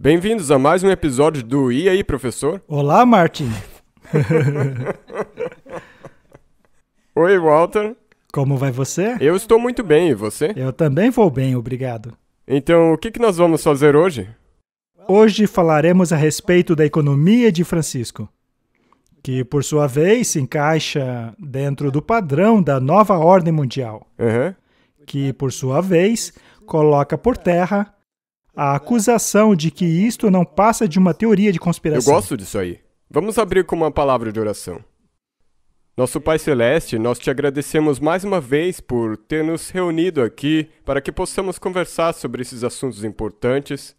Bem-vindos a mais um episódio do E aí, professor? Olá, Martin. Oi, Walter. Como vai você? Eu estou muito bem, e você? Eu também vou bem, obrigado. Então, o que nós vamos fazer hoje? Hoje falaremos a respeito da economia de Francisco, que, por sua vez, se encaixa dentro do padrão da nova ordem mundial, que, por sua vez, coloca por terra a acusação de que isto não passa de uma teoria de Eu conspiração. gosto disso aí. Vamos abrir com uma palavra de oração. Nosso Pai Celeste, nós te agradecemos mais uma vez por ter nos reunido aqui para que possamos conversar sobre esses assuntos importantes.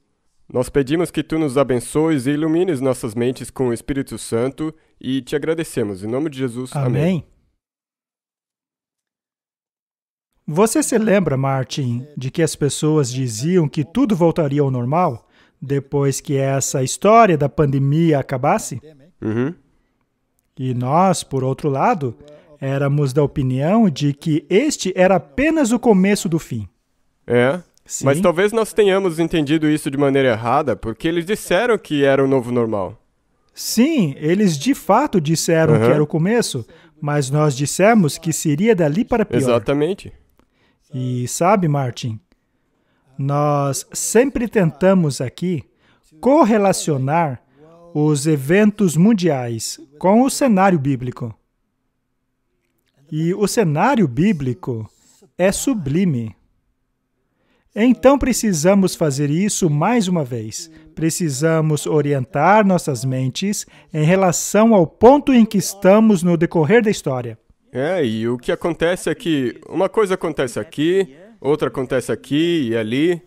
Nós pedimos que tu nos abençoes e ilumines nossas mentes com o Espírito Santo e te agradecemos. Em nome de Jesus, amém. Você se lembra, Martin, de que as pessoas diziam que tudo voltaria ao normal depois que essa história da pandemia acabasse? E nós, por outro lado, éramos da opinião de que este era apenas o começo do fim. Sim. Mas talvez nós tenhamos entendido isso de maneira errada, porque eles disseram que era o novo normal. Sim, eles de fato disseram que era o começo, mas nós dissemos que seria dali para pior. Exatamente. E sabe, Martin, nós sempre tentamos aqui correlacionar os eventos mundiais com o cenário bíblico. E o cenário bíblico é sublime. Então precisamos fazer isso mais uma vez. Precisamos orientar nossas mentes em relação ao ponto em que estamos no decorrer da história. E o que acontece é que uma coisa acontece aqui, outra acontece aqui e ali,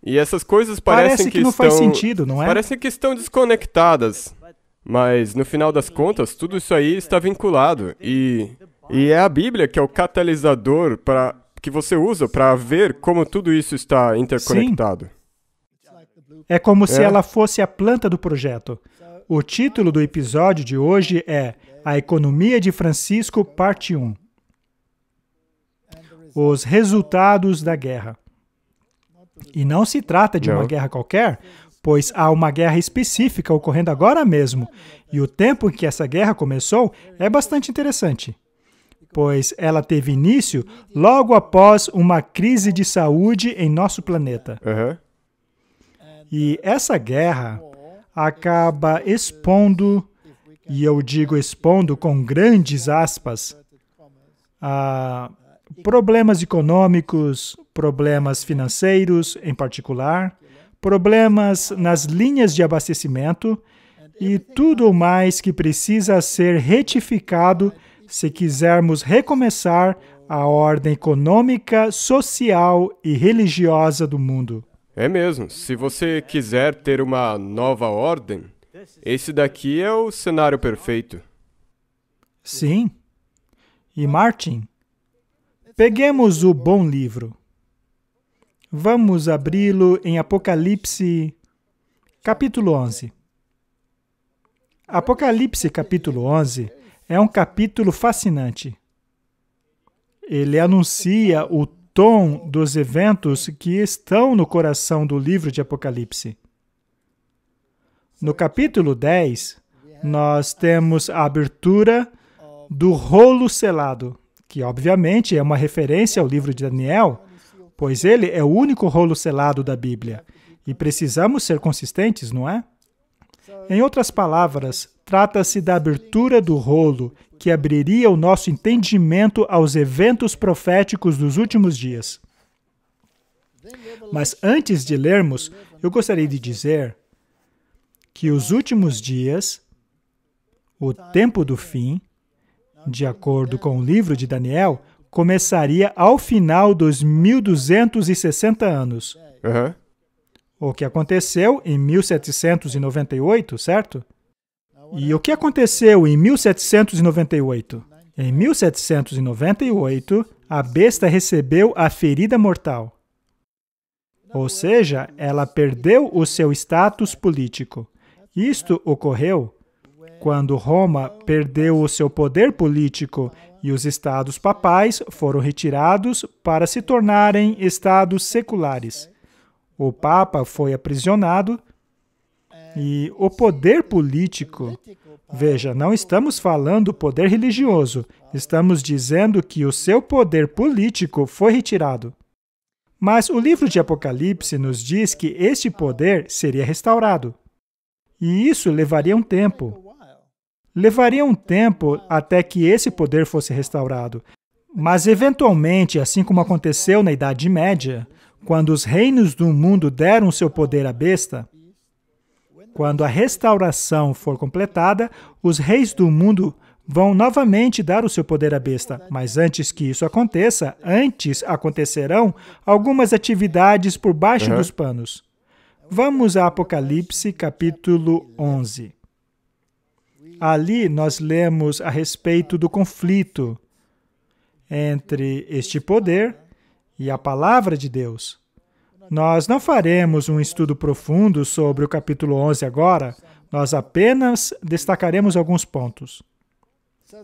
e essas coisas parecem que não faz sentido, não é? Parecem que estão desconectadas, mas no final das contas, tudo isso aí está vinculado, e é a Bíblia que é o catalisador que você usa para ver como tudo isso está interconectado. Sim. É como se ela fosse a planta do projeto. O título do episódio de hoje é A Economia de Francisco, parte 1. Os resultados da guerra. E não se trata de uma guerra qualquer, pois há uma guerra específica ocorrendo agora mesmo. E o tempo em que essa guerra começou é bastante interessante, pois ela teve início logo após uma crise de saúde em nosso planeta. E essa guerra acaba expondo, e eu digo expondo com grandes aspas, problemas econômicos, problemas financeiros em particular, problemas nas linhas de abastecimento e tudo o mais que precisa ser retificado se quisermos recomeçar a ordem econômica, social e religiosa do mundo. É mesmo. Se você quiser ter uma nova ordem, esse daqui é o cenário perfeito. Sim. E Martin, peguemos o bom livro. Vamos abri-lo em Apocalipse, capítulo 11. Apocalipse, capítulo 11, é um capítulo fascinante. Ele anuncia o tom dos eventos que estão no coração do livro de Apocalipse. No capítulo 10, nós temos a abertura do rolo selado, que obviamente é uma referência ao livro de Daniel, pois ele é o único rolo selado da Bíblia. E precisamos ser consistentes, não é? Em outras palavras, trata-se da abertura do rolo que abriria o nosso entendimento aos eventos proféticos dos últimos dias. Mas antes de lermos, eu gostaria de dizer que os últimos dias, o tempo do fim, de acordo com o livro de Daniel, começaria ao final dos 1260 anos. O que aconteceu em 1798, certo? E o que aconteceu em 1798? Em 1798, a besta recebeu a ferida mortal. Ou seja, ela perdeu o seu status político. Isto ocorreu quando Roma perdeu o seu poder político e os estados papais foram retirados para se tornarem estados seculares. O Papa foi aprisionado E o poder político, veja, não estamos falando poder religioso, estamos dizendo que o seu poder político foi retirado. Mas o livro de Apocalipse nos diz que este poder seria restaurado. E isso levaria um tempo. Levaria um tempo até que esse poder fosse restaurado. Mas, eventualmente, assim como aconteceu na Idade Média, quando os reinos do mundo deram seu poder à besta, quando a restauração for completada, os reis do mundo vão novamente dar o seu poder à besta. Mas antes que isso aconteça, antes acontecerão algumas atividades por baixo dos panos. Vamos a Apocalipse, capítulo 11. Ali nós lemos a respeito do conflito entre este poder e a palavra de Deus. Nós não faremos um estudo profundo sobre o capítulo 11 agora, nós apenas destacaremos alguns pontos.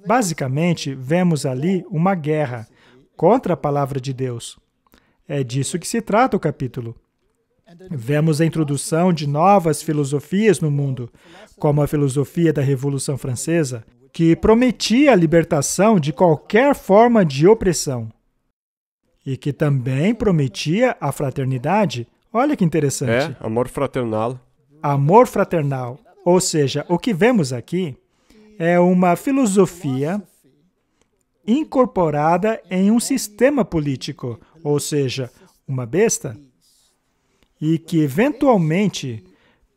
Basicamente, vemos ali uma guerra contra a palavra de Deus. É disso que se trata o capítulo. Vemos a introdução de novas filosofias no mundo, como a filosofia da Revolução Francesa, que prometia a libertação de qualquer forma de opressão. E que também prometia a fraternidade. Olha que interessante. Amor fraternal. Amor fraternal. Ou seja, o que vemos aqui é uma filosofia incorporada em um sistema político, ou seja, uma besta, e que eventualmente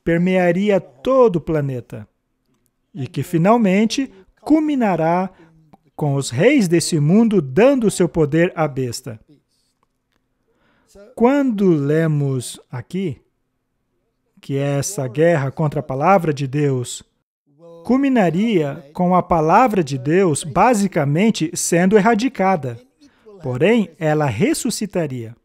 permearia todo o planeta, e que finalmente culminará com os reis desse mundo dando o seu poder à besta. Quando lemos aqui que essa guerra contra a palavra de Deus culminaria com a palavra de Deus basicamente sendo erradicada, porém ela ressuscitaria.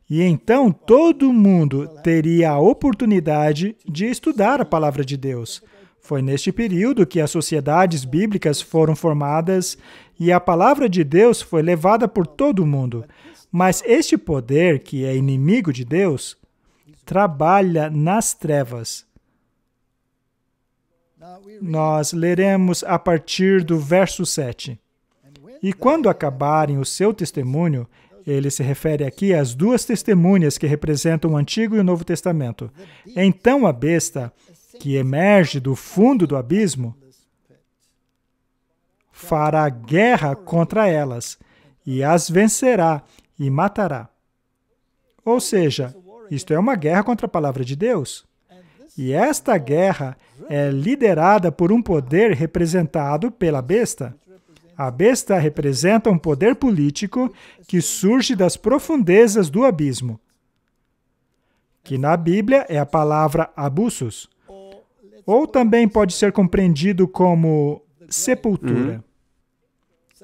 E então todo mundo teria a oportunidade de estudar a palavra de Deus. Foi neste período que as sociedades bíblicas foram formadas e a palavra de Deus foi levada por todo o mundo. Mas este poder, que é inimigo de Deus, trabalha nas trevas. Nós leremos a partir do verso 7. E quando acabarem o seu testemunho, ele se refere aqui às duas testemunhas que representam o Antigo e o Novo Testamento. Então a besta, que emerge do fundo do abismo, fará guerra contra elas, e as vencerá e matará. Ou seja, isto é uma guerra contra a palavra de Deus. E esta guerra é liderada por um poder representado pela besta. A besta representa um poder político que surge das profundezas do abismo, que na Bíblia é a palavra abusos, ou também pode ser compreendido como sepultura.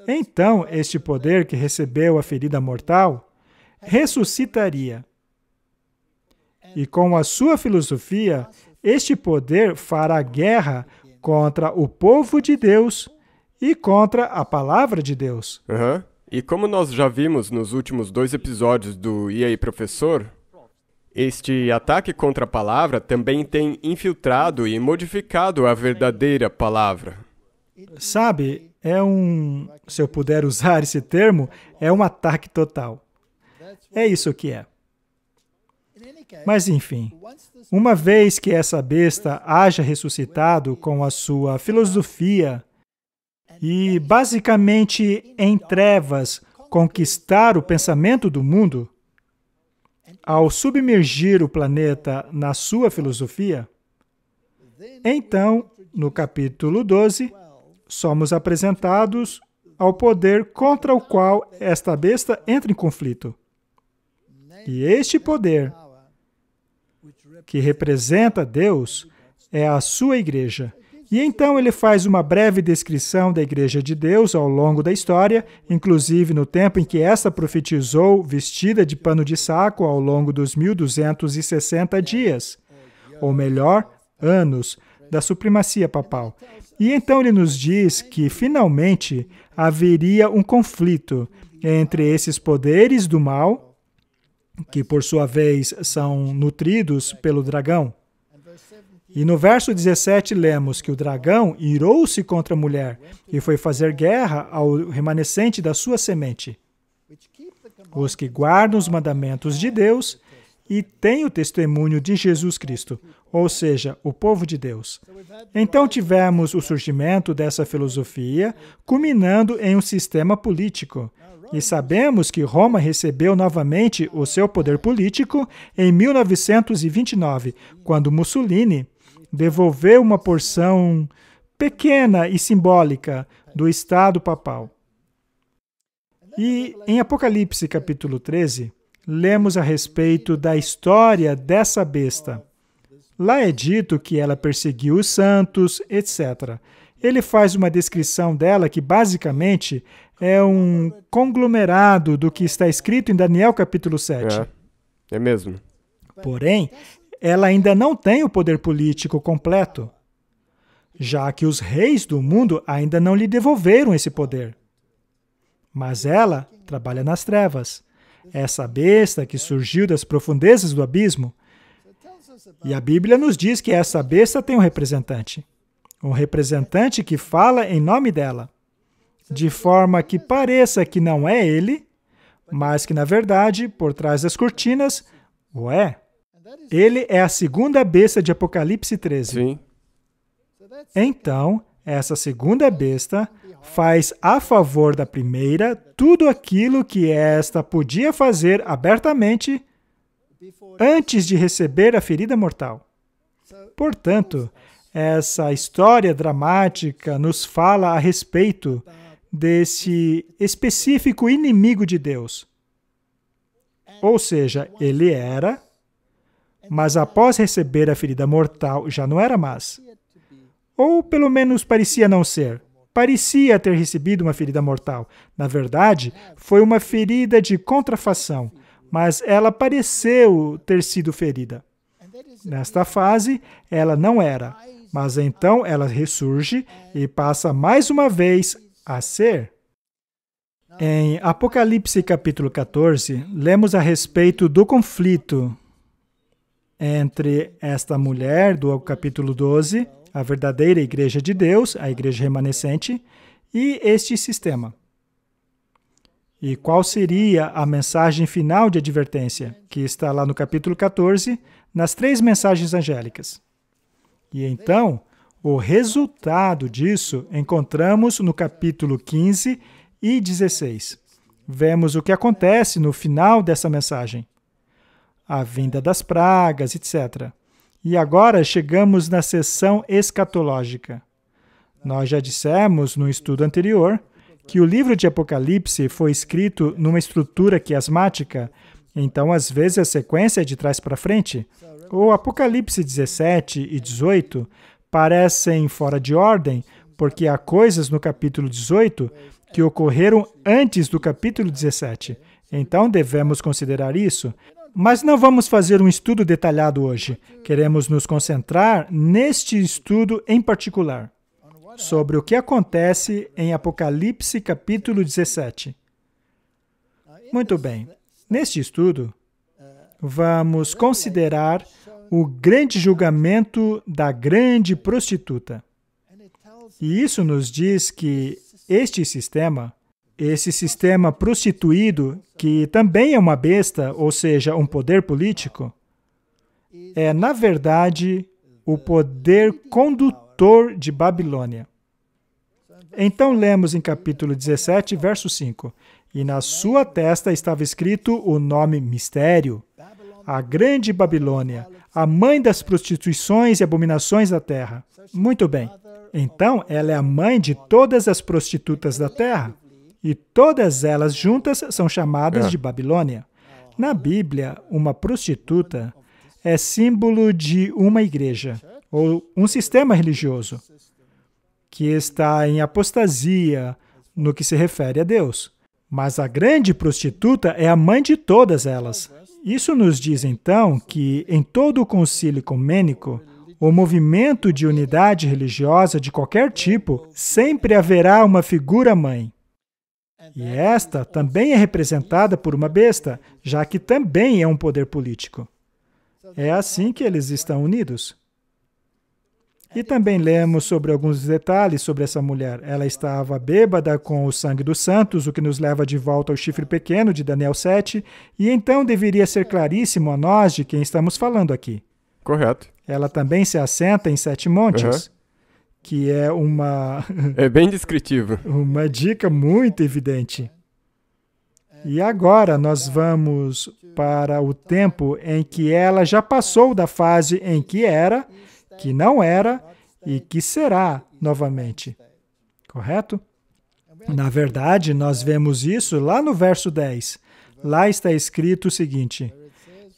Então, este poder que recebeu a ferida mortal ressuscitaria. E com a sua filosofia, este poder fará guerra contra o povo de Deus e contra a palavra de Deus. E como nós já vimos nos últimos 2 episódios do E aí, Professor, este ataque contra a palavra também tem infiltrado e modificado a verdadeira palavra. Sabe, se eu puder usar esse termo, é um ataque total. É isso que é. Mas, enfim, uma vez que essa besta haja ressuscitado com a sua filosofia e, basicamente, em trevas, conquistar o pensamento do mundo, ao submergir o planeta na sua filosofia, então, no capítulo 12, somos apresentados ao poder contra o qual esta besta entra em conflito. E este poder, que representa Deus, é a sua igreja. E então ele faz uma breve descrição da igreja de Deus ao longo da história, inclusive no tempo em que esta profetizou vestida de pano de saco ao longo dos 1260 dias, ou melhor, anos, da supremacia papal. E então ele nos diz que, finalmente, haveria um conflito entre esses poderes do mal, que por sua vez são nutridos pelo dragão. E no verso 17 lemos que o dragão irou-se contra a mulher e foi fazer guerra ao remanescente da sua semente, os que guardam os mandamentos de Deus e têm o testemunho de Jesus Cristo, ou seja, o povo de Deus. Então tivemos o surgimento dessa filosofia, culminando em um sistema político. E sabemos que Roma recebeu novamente o seu poder político em 1929, quando Mussolini devolveu uma porção pequena e simbólica do Estado papal. E em Apocalipse capítulo 13, lemos a respeito da história dessa besta. Lá é dito que ela perseguiu os santos, etc. Ele faz uma descrição dela que basicamente é um conglomerado do que está escrito em Daniel capítulo 7. É mesmo. Porém, ela ainda não tem o poder político completo, já que os reis do mundo ainda não lhe devolveram esse poder. Mas ela trabalha nas trevas. Essa besta que surgiu das profundezas do abismo. E a Bíblia nos diz que essa besta tem um representante que fala em nome dela, de forma que pareça que não é ele, mas que, na verdade, por trás das cortinas, o é. Ele é a segunda besta de Apocalipse 13. Sim. Então, essa segunda besta faz a favor da primeira tudo aquilo que esta podia fazer abertamente antes de receber a ferida mortal. Portanto, essa história dramática nos fala a respeito desse específico inimigo de Deus. Ou seja, ele era, mas após receber a ferida mortal já não era mais. Ou pelo menos parecia não ser. Parecia ter recebido uma ferida mortal. Na verdade, foi uma ferida de contrafação, mas ela pareceu ter sido ferida. Nesta fase, ela não era, mas então ela ressurge e passa mais uma vez a ser. Em Apocalipse capítulo 14, lemos a respeito do conflito entre esta mulher do capítulo 12, a verdadeira igreja de Deus, a igreja remanescente, e este sistema. E qual seria a mensagem final de advertência, que está lá no capítulo 14, nas 3 mensagens angélicas. E então, o resultado disso encontramos no capítulo 15 e 16. Vemos o que acontece no final dessa mensagem. A vinda das pragas, etc. E agora chegamos na seção escatológica. Nós já dissemos no estudo anterior que o livro de Apocalipse foi escrito numa estrutura quiasmática, então às vezes a sequência é de trás para frente. O Apocalipse 17 e 18 parecem fora de ordem, porque há coisas no capítulo 18 que ocorreram antes do capítulo 17. Então devemos considerar isso. Mas não vamos fazer um estudo detalhado hoje. Queremos nos concentrar neste estudo em particular, sobre o que acontece em Apocalipse capítulo 17. Muito bem. Neste estudo, vamos considerar o grande julgamento da grande prostituta. E isso nos diz que esse sistema prostituído, que também é uma besta, ou seja, um poder político, é, na verdade, o poder condutor de Babilônia. Então, lemos em capítulo 17, verso 5. E na sua testa estava escrito o nome mistério, a grande Babilônia, a mãe das prostituições e abominações da terra. Muito bem. Então, ela é a mãe de todas as prostitutas da terra. E todas elas juntas são chamadas de Babilônia. Na Bíblia, uma prostituta é símbolo de uma igreja, ou um sistema religioso, que está em apostasia no que se refere a Deus. Mas a grande prostituta é a mãe de todas elas. Isso nos diz, então, que em todo o concílio ecumênico, o movimento de unidade religiosa de qualquer tipo, sempre haverá uma figura-mãe. E esta também é representada por uma besta, já que também é um poder político. É assim que eles estão unidos. E também lemos sobre alguns detalhes sobre essa mulher. Ela estava bêbada com o sangue dos santos, o que nos leva de volta ao chifre pequeno de Daniel 7, e então deveria ser claríssimo a nós de quem estamos falando aqui. Correto. Ela também se assenta em 7 montes, que é É bem descritivo. uma dica muito evidente. E agora nós vamos para o tempo em que ela já passou da fase em que era, que não era e que será novamente. Correto? Na verdade, nós vemos isso lá no verso 10. Lá está escrito o seguinte: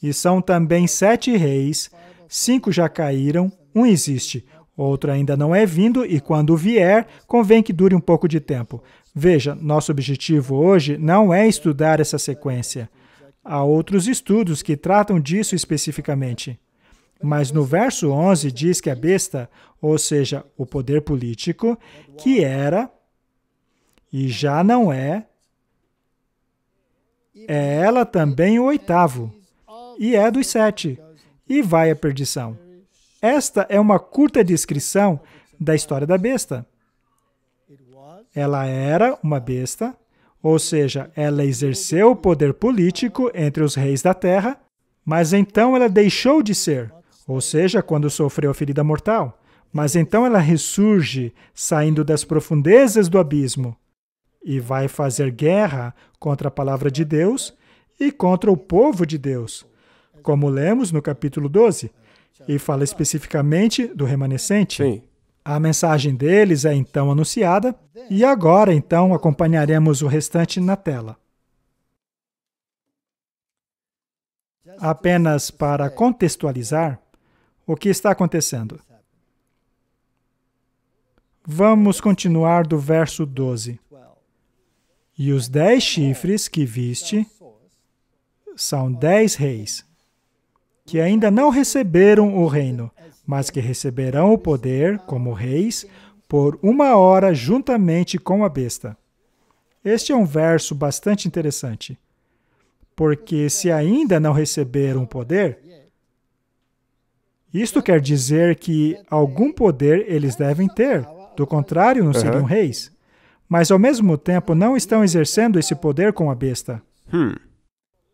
e são também 7 reis, 5 já caíram, um existe, outro ainda não é vindo, e quando vier, convém que dure um pouco de tempo. Veja, nosso objetivo hoje não é estudar essa sequência. Há outros estudos que tratam disso especificamente. Mas no verso 11 diz que a besta, ou seja, o poder político, que era e já não é ela também o 8º, e é dos 7, e vai à perdição. Esta é uma curta descrição da história da besta. Ela era uma besta, ou seja, ela exerceu o poder político entre os reis da terra, mas então ela deixou de ser, ou seja, quando sofreu a ferida mortal. Mas então ela ressurge, saindo das profundezas do abismo, e vai fazer guerra contra a palavra de Deus e contra o povo de Deus, como lemos no capítulo 12, e fala especificamente do remanescente. Sim. A mensagem deles é então anunciada, e agora então acompanharemos o restante na tela. Apenas para contextualizar o que está acontecendo. Vamos continuar do verso 12. E os 10 chifres que viste são 10 reis, que ainda não receberam o reino, mas que receberão o poder como reis por 1 hora juntamente com a besta. Este é um verso bastante interessante, porque se ainda não receberam o poder, isto quer dizer que algum poder eles devem ter, do contrário não seriam reis. Mas ao mesmo tempo não estão exercendo esse poder com a besta.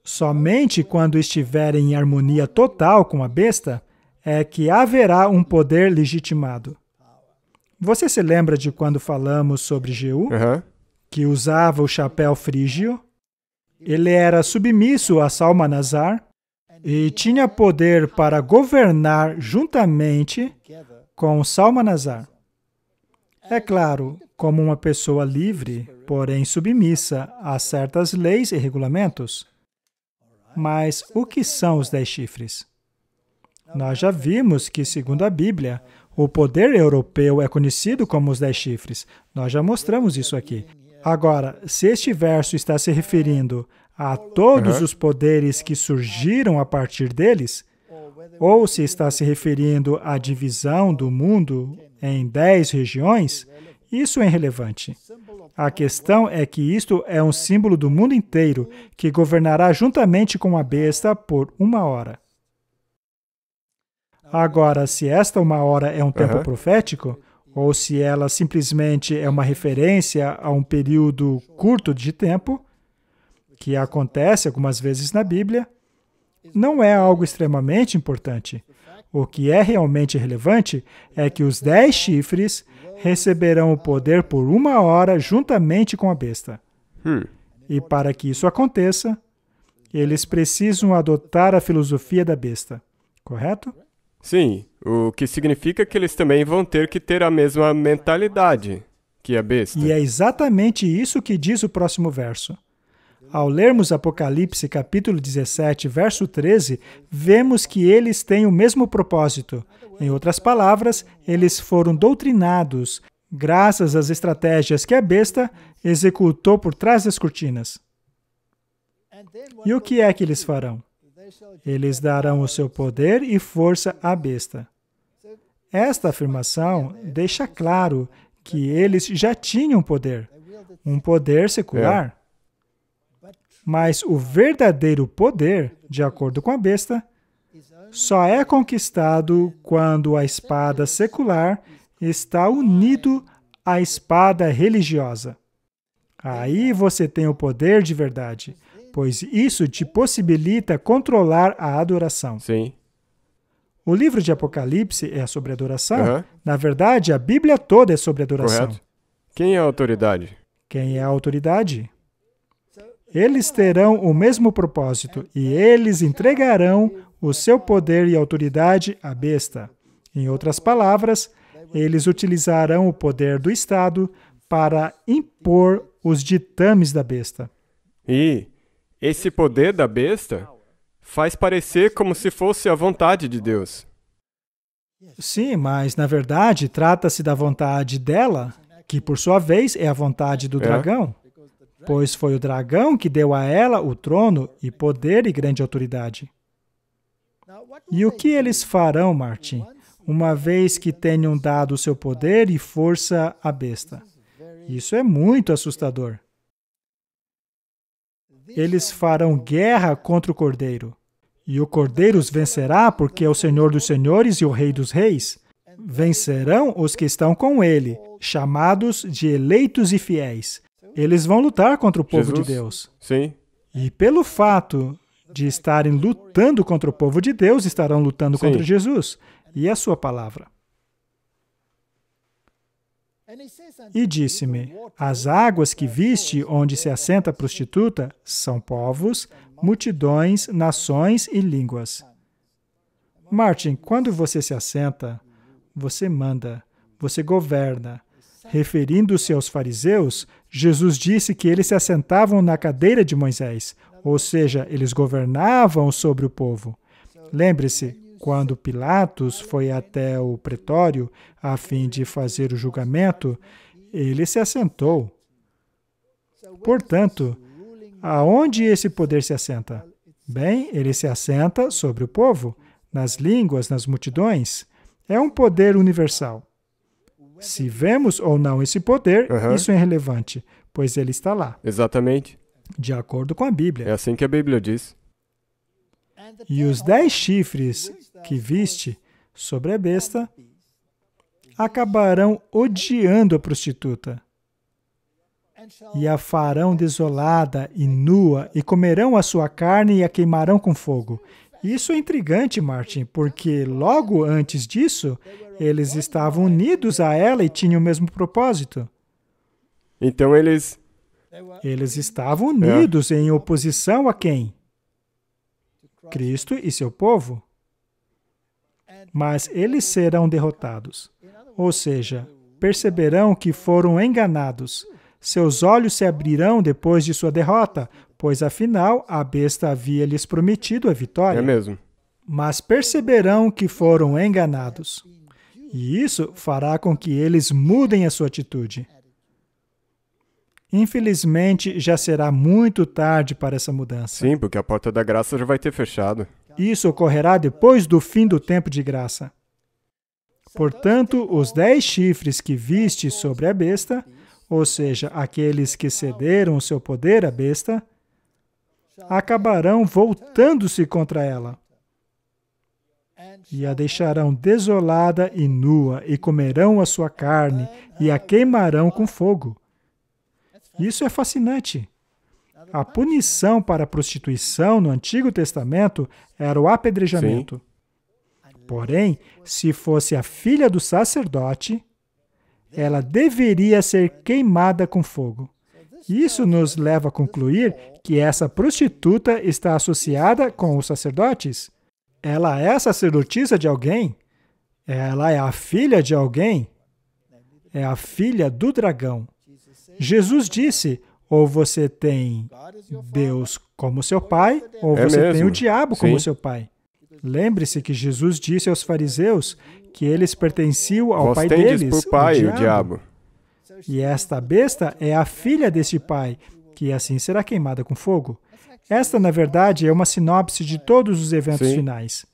Somente quando estiverem em harmonia total com a besta é que haverá um poder legitimado. Você se lembra de quando falamos sobre Jeú, que usava o chapéu frígio? Ele era submisso a Salmanasar e tinha poder para governar juntamente com Salmanasar. É claro, como uma pessoa livre, porém submissa a certas leis e regulamentos. Mas o que são os 10 chifres? Nós já vimos que, segundo a Bíblia, o poder europeu é conhecido como os 10 chifres. Nós já mostramos isso aqui. Agora, se este verso está se referindo a todos os poderes que surgiram a partir deles, ou se está se referindo à divisão do mundo em 10 regiões, isso é irrelevante. A questão é que isto é um símbolo do mundo inteiro que governará juntamente com a besta por 1 hora. Agora, se esta 1 hora é um tempo profético, ou se ela simplesmente é uma referência a um período curto de tempo, que acontece algumas vezes na Bíblia, não é algo extremamente importante. O que é realmente relevante é que os 10 chifres receberão o poder por 1 hora juntamente com a besta. E para que isso aconteça, eles precisam adotar a filosofia da besta. Correto? Sim, o que significa que eles também vão ter que ter a mesma mentalidade que a besta. E é exatamente isso que diz o próximo verso. Ao lermos Apocalipse capítulo 17, verso 13, vemos que eles têm o mesmo propósito. Em outras palavras, eles foram doutrinados graças às estratégias que a besta executou por trás das cortinas. E o que é que eles farão? Eles darão o seu poder e força à besta. Esta afirmação deixa claro que eles já tinham poder, um poder secular. Mas o verdadeiro poder, de acordo com a besta, só é conquistado quando a espada secular está unido à espada religiosa. Aí você tem o poder de verdade, pois isso te possibilita controlar a adoração. Sim. O livro de Apocalipse é sobre adoração. Aham. Na verdade, a Bíblia toda é sobre adoração. Correto. Quem é a autoridade? Quem é a autoridade? Eles terão o mesmo propósito e eles entregarão o seu poder e autoridade à besta. Em outras palavras, eles utilizarão o poder do Estado para impor os ditames da besta. E esse poder da besta faz parecer como se fosse a vontade de Deus. Sim, mas na verdade trata-se da vontade dela, que por sua vez é a vontade do dragão, pois foi o dragão que deu a ela o trono e poder e grande autoridade. E o que eles farão, Martin, uma vez que tenham dado o seu poder e força à besta? Isso é muito assustador. Eles farão guerra contra o Cordeiro. E o Cordeiro os vencerá porque é o Senhor dos Senhores e o Rei dos Reis. Vencerão os que estão com ele, chamados de eleitos e fiéis. Eles vão lutar contra o povo de Deus. Sim. E pelo fato de estarem lutando contra o povo de Deus, estarão lutando contra Jesus e a sua palavra. E disse-me, as águas que viste onde se assenta a prostituta são povos, multidões, nações e línguas. Martin, quando você se assenta, você manda, você governa. Referindo-se aos fariseus, Jesus disse que eles se assentavam na cadeira de Moisés, ou seja, eles governavam sobre o povo. Lembre-se, quando Pilatos foi até o pretório a fim de fazer o julgamento, ele se assentou. Portanto, aonde esse poder se assenta? Bem, ele se assenta sobre o povo, nas línguas, nas multidões. É um poder universal. Se vemos ou não esse poder, isso é irrelevante, pois ele está lá. Exatamente. De acordo com a Bíblia. É assim que a Bíblia diz. E os 10 chifres que viste sobre a besta acabarão odiando a prostituta e a farão desolada e nua e comerão a sua carne e a queimarão com fogo. Isso é intrigante, Martin, porque logo antes disso, eles estavam unidos a ela e tinham o mesmo propósito. Então eles estavam unidos em oposição a quem? Cristo e seu povo. Mas eles serão derrotados. Ou seja, perceberão que foram enganados. Seus olhos se abrirão depois de sua derrota, pois afinal a besta havia lhes prometido a vitória. É mesmo. Mas perceberão que foram enganados. E isso fará com que eles mudem a sua atitude. Infelizmente, já será muito tarde para essa mudança. Sim, porque a porta da graça já vai ter fechado. Isso ocorrerá depois do fim do tempo de graça. Portanto, os 10 chifres que viste sobre a besta, ou seja, aqueles que cederam o seu poder à besta, acabarão voltando-se contra ela. E a deixarão desolada e nua, e comerão a sua carne, e a queimarão com fogo. Isso é fascinante. A punição para a prostituição no Antigo Testamento era o apedrejamento. Porém, se fosse a filha do sacerdote, ela deveria ser queimada com fogo. Isso nos leva a concluir que essa prostituta está associada com os sacerdotes. Ela é a sacerdotisa de alguém? Ela é a filha de alguém? É a filha do dragão. Jesus disse, ou você tem Deus como seu pai, ou você tem o diabo como seu pai. Lembre-se que Jesus disse aos fariseus que eles pertenciam ao pai deles, por pai, o diabo. E esta besta é a filha deste pai, que assim será queimada com fogo. Esta, na verdade, é uma sinopse de todos os eventos finais.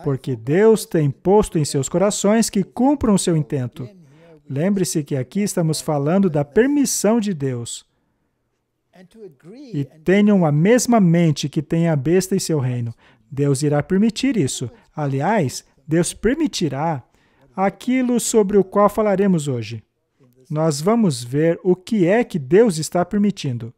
Porque Deus tem posto em seus corações que cumpram o seu intento. Lembre-se que aqui estamos falando da permissão de Deus. E tenham a mesma mente que tem a besta e seu reino. Deus irá permitir isso. Aliás, Deus permitirá aquilo sobre o qual falaremos hoje. Nós vamos ver o que é que Deus está permitindo.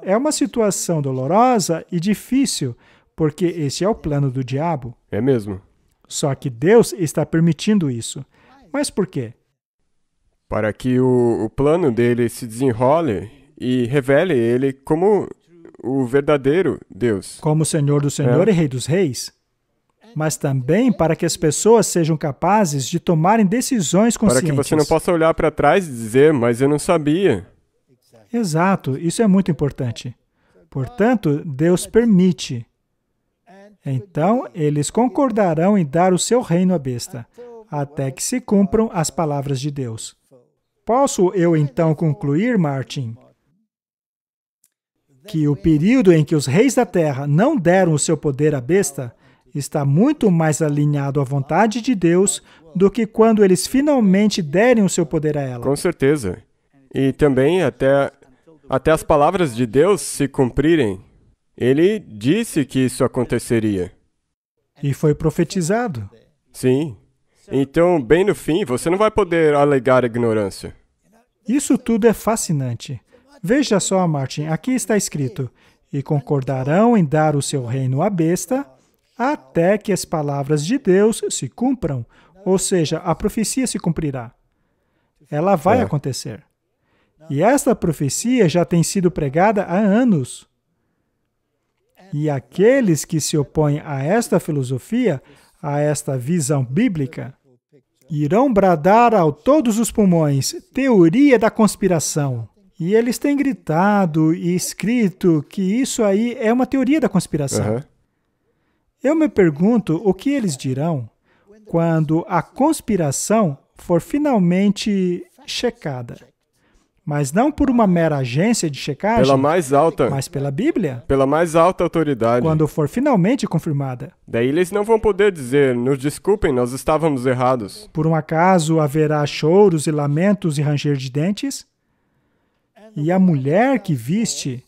É uma situação dolorosa e difícil, porque esse é o plano do diabo. É mesmo. Só que Deus está permitindo isso. Mas por quê? Para que o plano dele se desenrole e revele ele como o verdadeiro Deus. Como Senhor do Senhor e Rei dos Reis. Mas também para que as pessoas sejam capazes de tomarem decisões conscientes. Para que você não possa olhar para trás e dizer, mas eu não sabia. Exato, isso é muito importante. Portanto, Deus permite. Então, eles concordarão em dar o seu reino à besta, até que se cumpram as palavras de Deus. Posso eu então concluir, Martin, que o período em que os reis da terra não deram o seu poder à besta está muito mais alinhado à vontade de Deus do que quando eles finalmente derem o seu poder a ela. Com certeza. E também até as palavras de Deus se cumprirem. Ele disse que isso aconteceria. E foi profetizado. Sim. Então, bem no fim, você não vai poder alegar ignorância. Isso tudo é fascinante. Veja só, Martin, aqui está escrito: e concordarão em dar o seu reino à besta, até que as palavras de Deus se cumpram. Ou seja, a profecia se cumprirá. Ela vai acontecer. E esta profecia já tem sido pregada há anos. E aqueles que se opõem a esta filosofia, a esta visão bíblica, irão bradar a todos os pulmões: teoria da conspiração. E eles têm gritado e escrito que isso aí é uma teoria da conspiração. Eu me pergunto o que eles dirão quando a conspiração for finalmente checada. Mas não por uma mera agência de checagem, Pela mais alta. mas pela Bíblia, Pela mais alta autoridade. quando for finalmente confirmada. Daí eles não vão poder dizer, nos desculpem, nós estávamos errados. Por um acaso haverá choros e lamentos e ranger de dentes? E a mulher que viste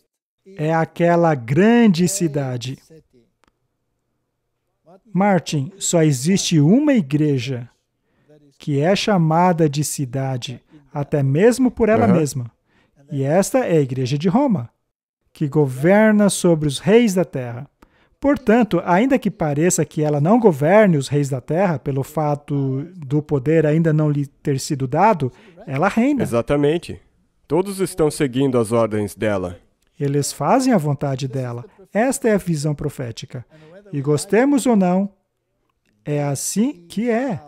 é aquela grande cidade. Martin, só existe uma igreja que é chamada de cidade, até mesmo por ela mesma. E esta é a Igreja de Roma, que governa sobre os reis da terra. Portanto, ainda que pareça que ela não governe os reis da terra, pelo fato do poder ainda não lhe ter sido dado, ela reina. Exatamente. Todos estão seguindo as ordens dela. Eles fazem a vontade dela. Esta é a visão profética. E gostemos ou não, é assim que é.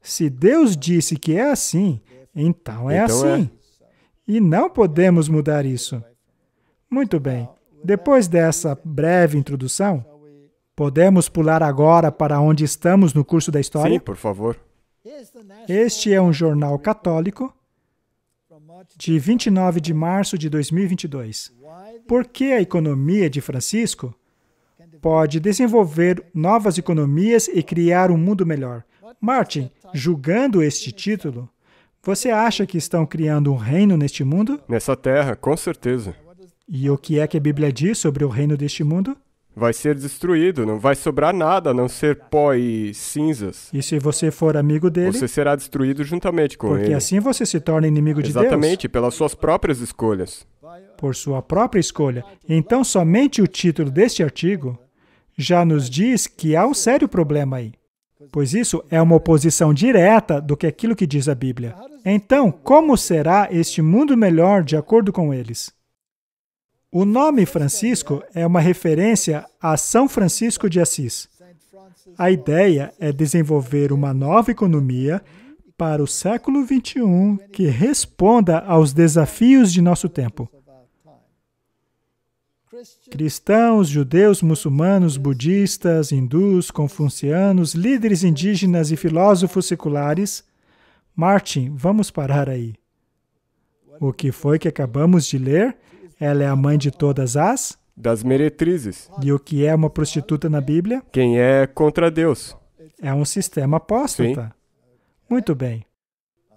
Se Deus disse que é assim, então é assim. E não podemos mudar isso. Muito bem. Depois dessa breve introdução, podemos pular agora para onde estamos no curso da história? Sim, por favor. Este é um jornal católico de 29 de março de 2022. Por que a economia de Francisco pode desenvolver novas economias e criar um mundo melhor? Martin, julgando este título, você acha que estão criando um reino neste mundo? Nessa terra, com certeza. E o que é que a Bíblia diz sobre o reino deste mundo? Vai ser destruído, não vai sobrar nada a não ser pó e cinzas. E se você for amigo dele? Você será destruído juntamente com ele. Porque assim você se torna inimigo de Deus. Exatamente, pelas suas próprias escolhas. Por sua própria escolha. Então, somente o título deste artigo já nos diz que há um sério problema aí. Pois isso é uma oposição direta do que aquilo que diz a Bíblia. Então, como será este mundo melhor de acordo com eles? O nome Francisco é uma referência a São Francisco de Assis. A ideia é desenvolver uma nova economia para o século XXI que responda aos desafios de nosso tempo. Cristãos, judeus, muçulmanos, budistas, hindus, confucianos, líderes indígenas e filósofos seculares. Martin, vamos parar aí. O que foi que acabamos de ler? Ela é a mãe de todas as? Das meretrizes. E o que é uma prostituta na Bíblia? Quem é contra Deus. É um sistema apóstata. Muito bem.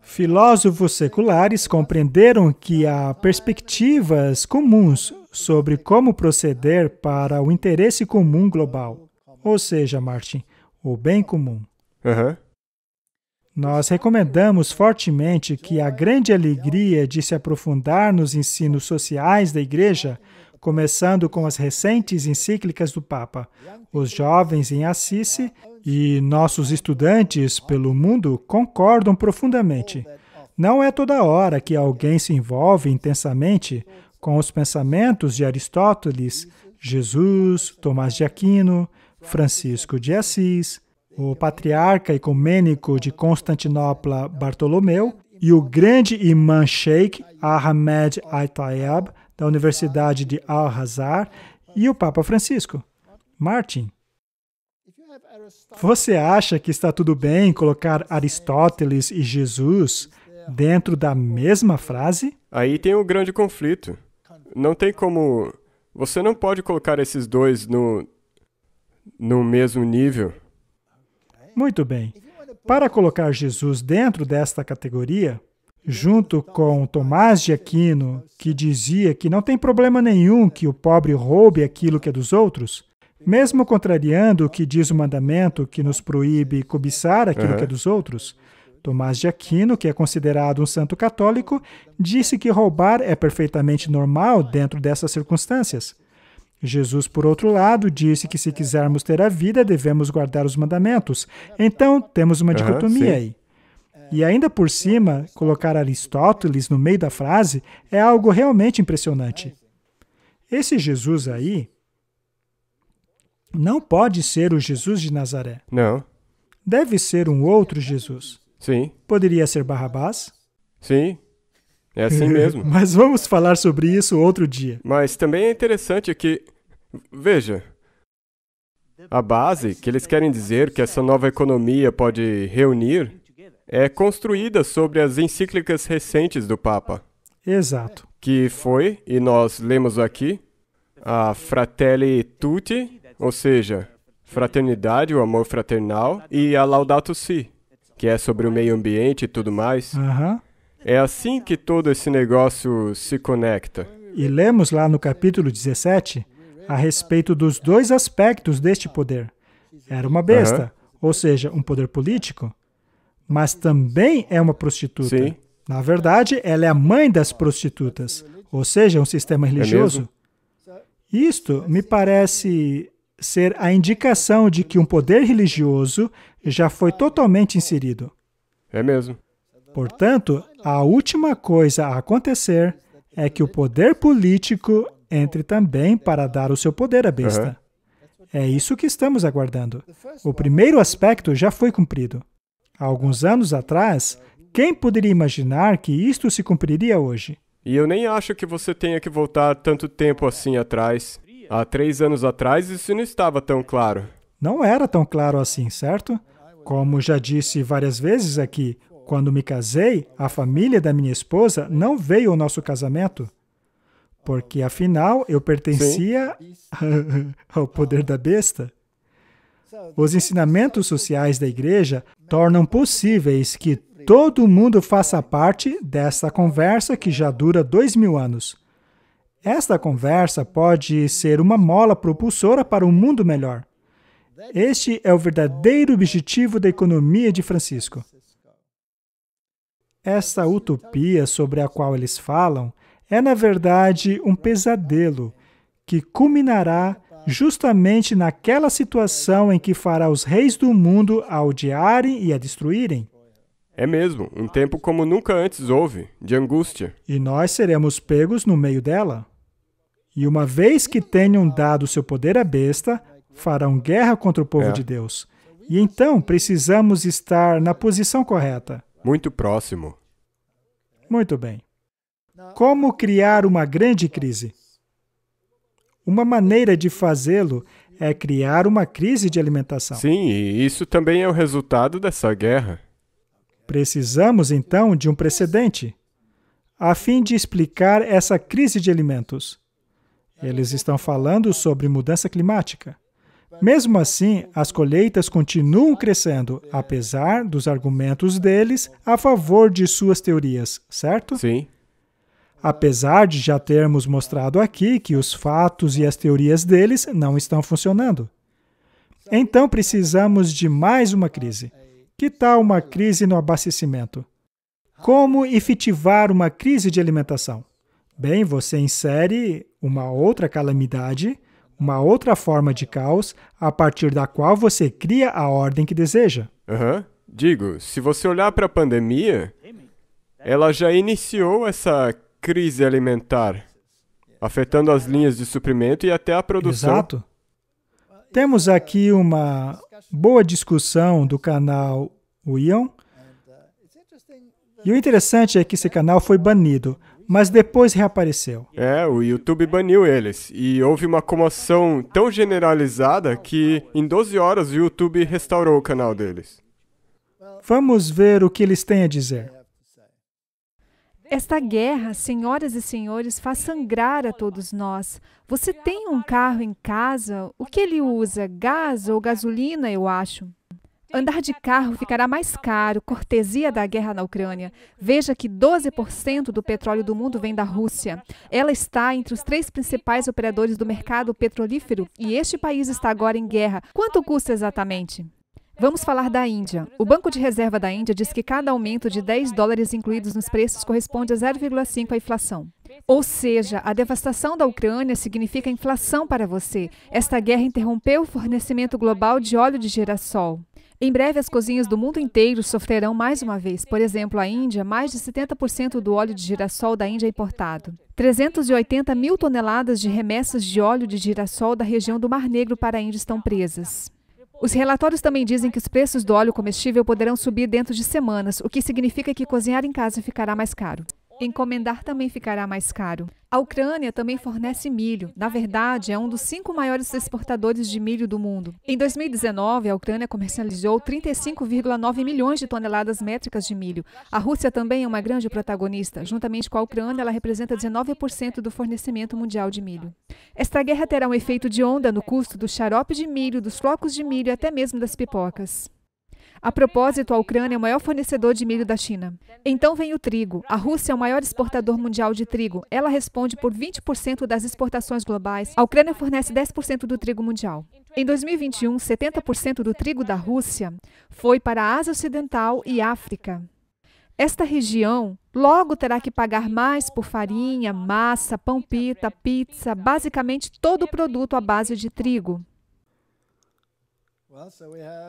Filósofos seculares compreenderam que há perspectivas comuns sobre como proceder para o interesse comum global. Ou seja, Martin, o bem comum. Aham. Nós recomendamos fortemente que a grande alegria de se aprofundar nos ensinos sociais da Igreja, começando com as recentes encíclicas do Papa, os jovens em Assisi e nossos estudantes pelo mundo concordam profundamente. Não é toda hora que alguém se envolve intensamente com os pensamentos de Aristóteles, Jesus, Tomás de Aquino, Francisco de Assis, o patriarca ecumênico de Constantinopla, Bartolomeu, e o grande imã Sheikh Ahmed Al-Tayeb, da Universidade de Al-Azhar, e o Papa Francisco. Martin, você acha que está tudo bem colocar Aristóteles e Jesus dentro da mesma frase? Aí tem um grande conflito. Não tem como... Você não pode colocar esses dois no mesmo nível. Muito bem. Para colocar Jesus dentro desta categoria, junto com Tomás de Aquino, que dizia que não tem problema nenhum que o pobre roube aquilo que é dos outros, mesmo contrariando o que diz o mandamento que nos proíbe cobiçar aquilo que é dos outros, Tomás de Aquino, que é considerado um santo católico, disse que roubar é perfeitamente normal dentro dessas circunstâncias. Jesus, por outro lado, disse que se quisermos ter a vida, devemos guardar os mandamentos. Então, temos uma dicotomia aí. E ainda por cima, colocar Aristóteles no meio da frase é algo realmente impressionante. Esse Jesus aí não pode ser o Jesus de Nazaré. Não. Deve ser um outro Jesus. Sim. Poderia ser Barrabás? Sim. É assim mesmo. Mas vamos falar sobre isso outro dia. Mas também é interessante que... Veja, a base que eles querem dizer que essa nova economia pode reunir é construída sobre as encíclicas recentes do Papa. Exato. Que foi, e nós lemos aqui, a Fratelli Tutti, ou seja, fraternidade, o amor fraternal, e a Laudato Si, que é sobre o meio ambiente e tudo mais. É assim que todo esse negócio se conecta. E lemos lá no capítulo 17 a respeito dos dois aspectos deste poder. Era uma besta, ou seja, um poder político, mas também é uma prostituta. Sim. Na verdade, ela é a mãe das prostitutas, ou seja, um sistema religioso. Isto me parece ser a indicação de que um poder religioso já foi totalmente inserido. É mesmo. Portanto, a última coisa a acontecer é que o poder político entre também para dar o seu poder à besta. É isso que estamos aguardando. O primeiro aspecto já foi cumprido. Há alguns anos atrás, quem poderia imaginar que isto se cumpriria hoje? E eu nem acho que você tenha que voltar tanto tempo assim atrás. Há 3 anos atrás, isso não estava tão claro. Não era tão claro assim, certo? Como já disse várias vezes aqui, quando me casei, a família da minha esposa não veio ao nosso casamento, porque afinal eu pertencia ao poder da besta. Os ensinamentos sociais da igreja tornam possíveis que todo mundo faça parte dessa conversa que já dura 2000 anos. Esta conversa pode ser uma mola propulsora para um mundo melhor. Este é o verdadeiro objetivo da economia de Francisco. Essa utopia sobre a qual eles falam é, na verdade, um pesadelo que culminará justamente naquela situação em que fará os reis do mundo a odiarem e a destruírem. É mesmo, um tempo como nunca antes houve, de angústia. E nós seremos pegos no meio dela. E uma vez que tenham dado seu poder à besta, farão guerra contra o povo de Deus. E então precisamos estar na posição correta. Muito próximo. Muito bem. Como criar uma grande crise? Uma maneira de fazê-lo é criar uma crise de alimentação. Sim, e isso também é o resultado dessa guerra. Precisamos, então, de um precedente, a fim de explicar essa crise de alimentos. Eles estão falando sobre mudança climática. Mesmo assim, as colheitas continuam crescendo, apesar dos argumentos deles a favor de suas teorias, certo? Sim. apesar de já termos mostrado aqui que os fatos e as teorias deles não estão funcionando. Então, precisamos de mais uma crise. Que tal uma crise no abastecimento? Como efetivar uma crise de alimentação? Bem, você insere uma outra calamidade, uma outra forma de caos, a partir da qual você cria a ordem que deseja. Digo, se você olhar para a pandemia, ela já iniciou essa crise alimentar, afetando as linhas de suprimento e até a produção. Exato. Temos aqui uma boa discussão do canal Ion. E o interessante é que esse canal foi banido, mas depois reapareceu. O YouTube baniu eles. E houve uma comoção tão generalizada que em 12 horas o YouTube restaurou o canal deles. Vamos ver o que eles têm a dizer. Esta guerra, senhoras e senhores, faz sangrar a todos nós. Você tem um carro em casa? O que ele usa? Gás ou gasolina, eu acho. Andar de carro ficará mais caro, cortesia da guerra na Ucrânia. Veja que 12% do petróleo do mundo vem da Rússia. Ela está entre os 3 principais operadores do mercado petrolífero e este país está agora em guerra. Quanto custa exatamente? Vamos falar da Índia. O Banco de Reserva da Índia diz que cada aumento de $10 incluídos nos preços corresponde a 0,5% à inflação. Ou seja, a devastação da Ucrânia significa inflação para você. Esta guerra interrompeu o fornecimento global de óleo de girassol. Em breve, as cozinhas do mundo inteiro sofrerão mais uma vez. Por exemplo, a Índia, mais de 70% do óleo de girassol da Índia é importado. 380 mil toneladas de remessas de óleo de girassol da região do Mar Negro para a Índia estão presas. Os relatórios também dizem que os preços do óleo comestível poderão subir dentro de semanas, o que significa que cozinhar em casa ficará mais caro. Encomendar também ficará mais caro. A Ucrânia também fornece milho. Na verdade, é um dos 5 maiores exportadores de milho do mundo. Em 2019, a Ucrânia comercializou 35,9 milhões de toneladas métricas de milho. A Rússia também é uma grande protagonista. Juntamente com a Ucrânia, ela representa 19% do fornecimento mundial de milho. Esta guerra terá um efeito de onda no custo do xarope de milho, dos flocos de milho e até mesmo das pipocas. A propósito, a Ucrânia é o maior fornecedor de milho da China. Então vem o trigo. A Rússia é o maior exportador mundial de trigo. Ela responde por 20% das exportações globais. A Ucrânia fornece 10% do trigo mundial. Em 2021, 70% do trigo da Rússia foi para a Ásia Ocidental e África. Esta região logo terá que pagar mais por farinha, massa, pão pita, pizza, basicamente todo o produto à base de trigo.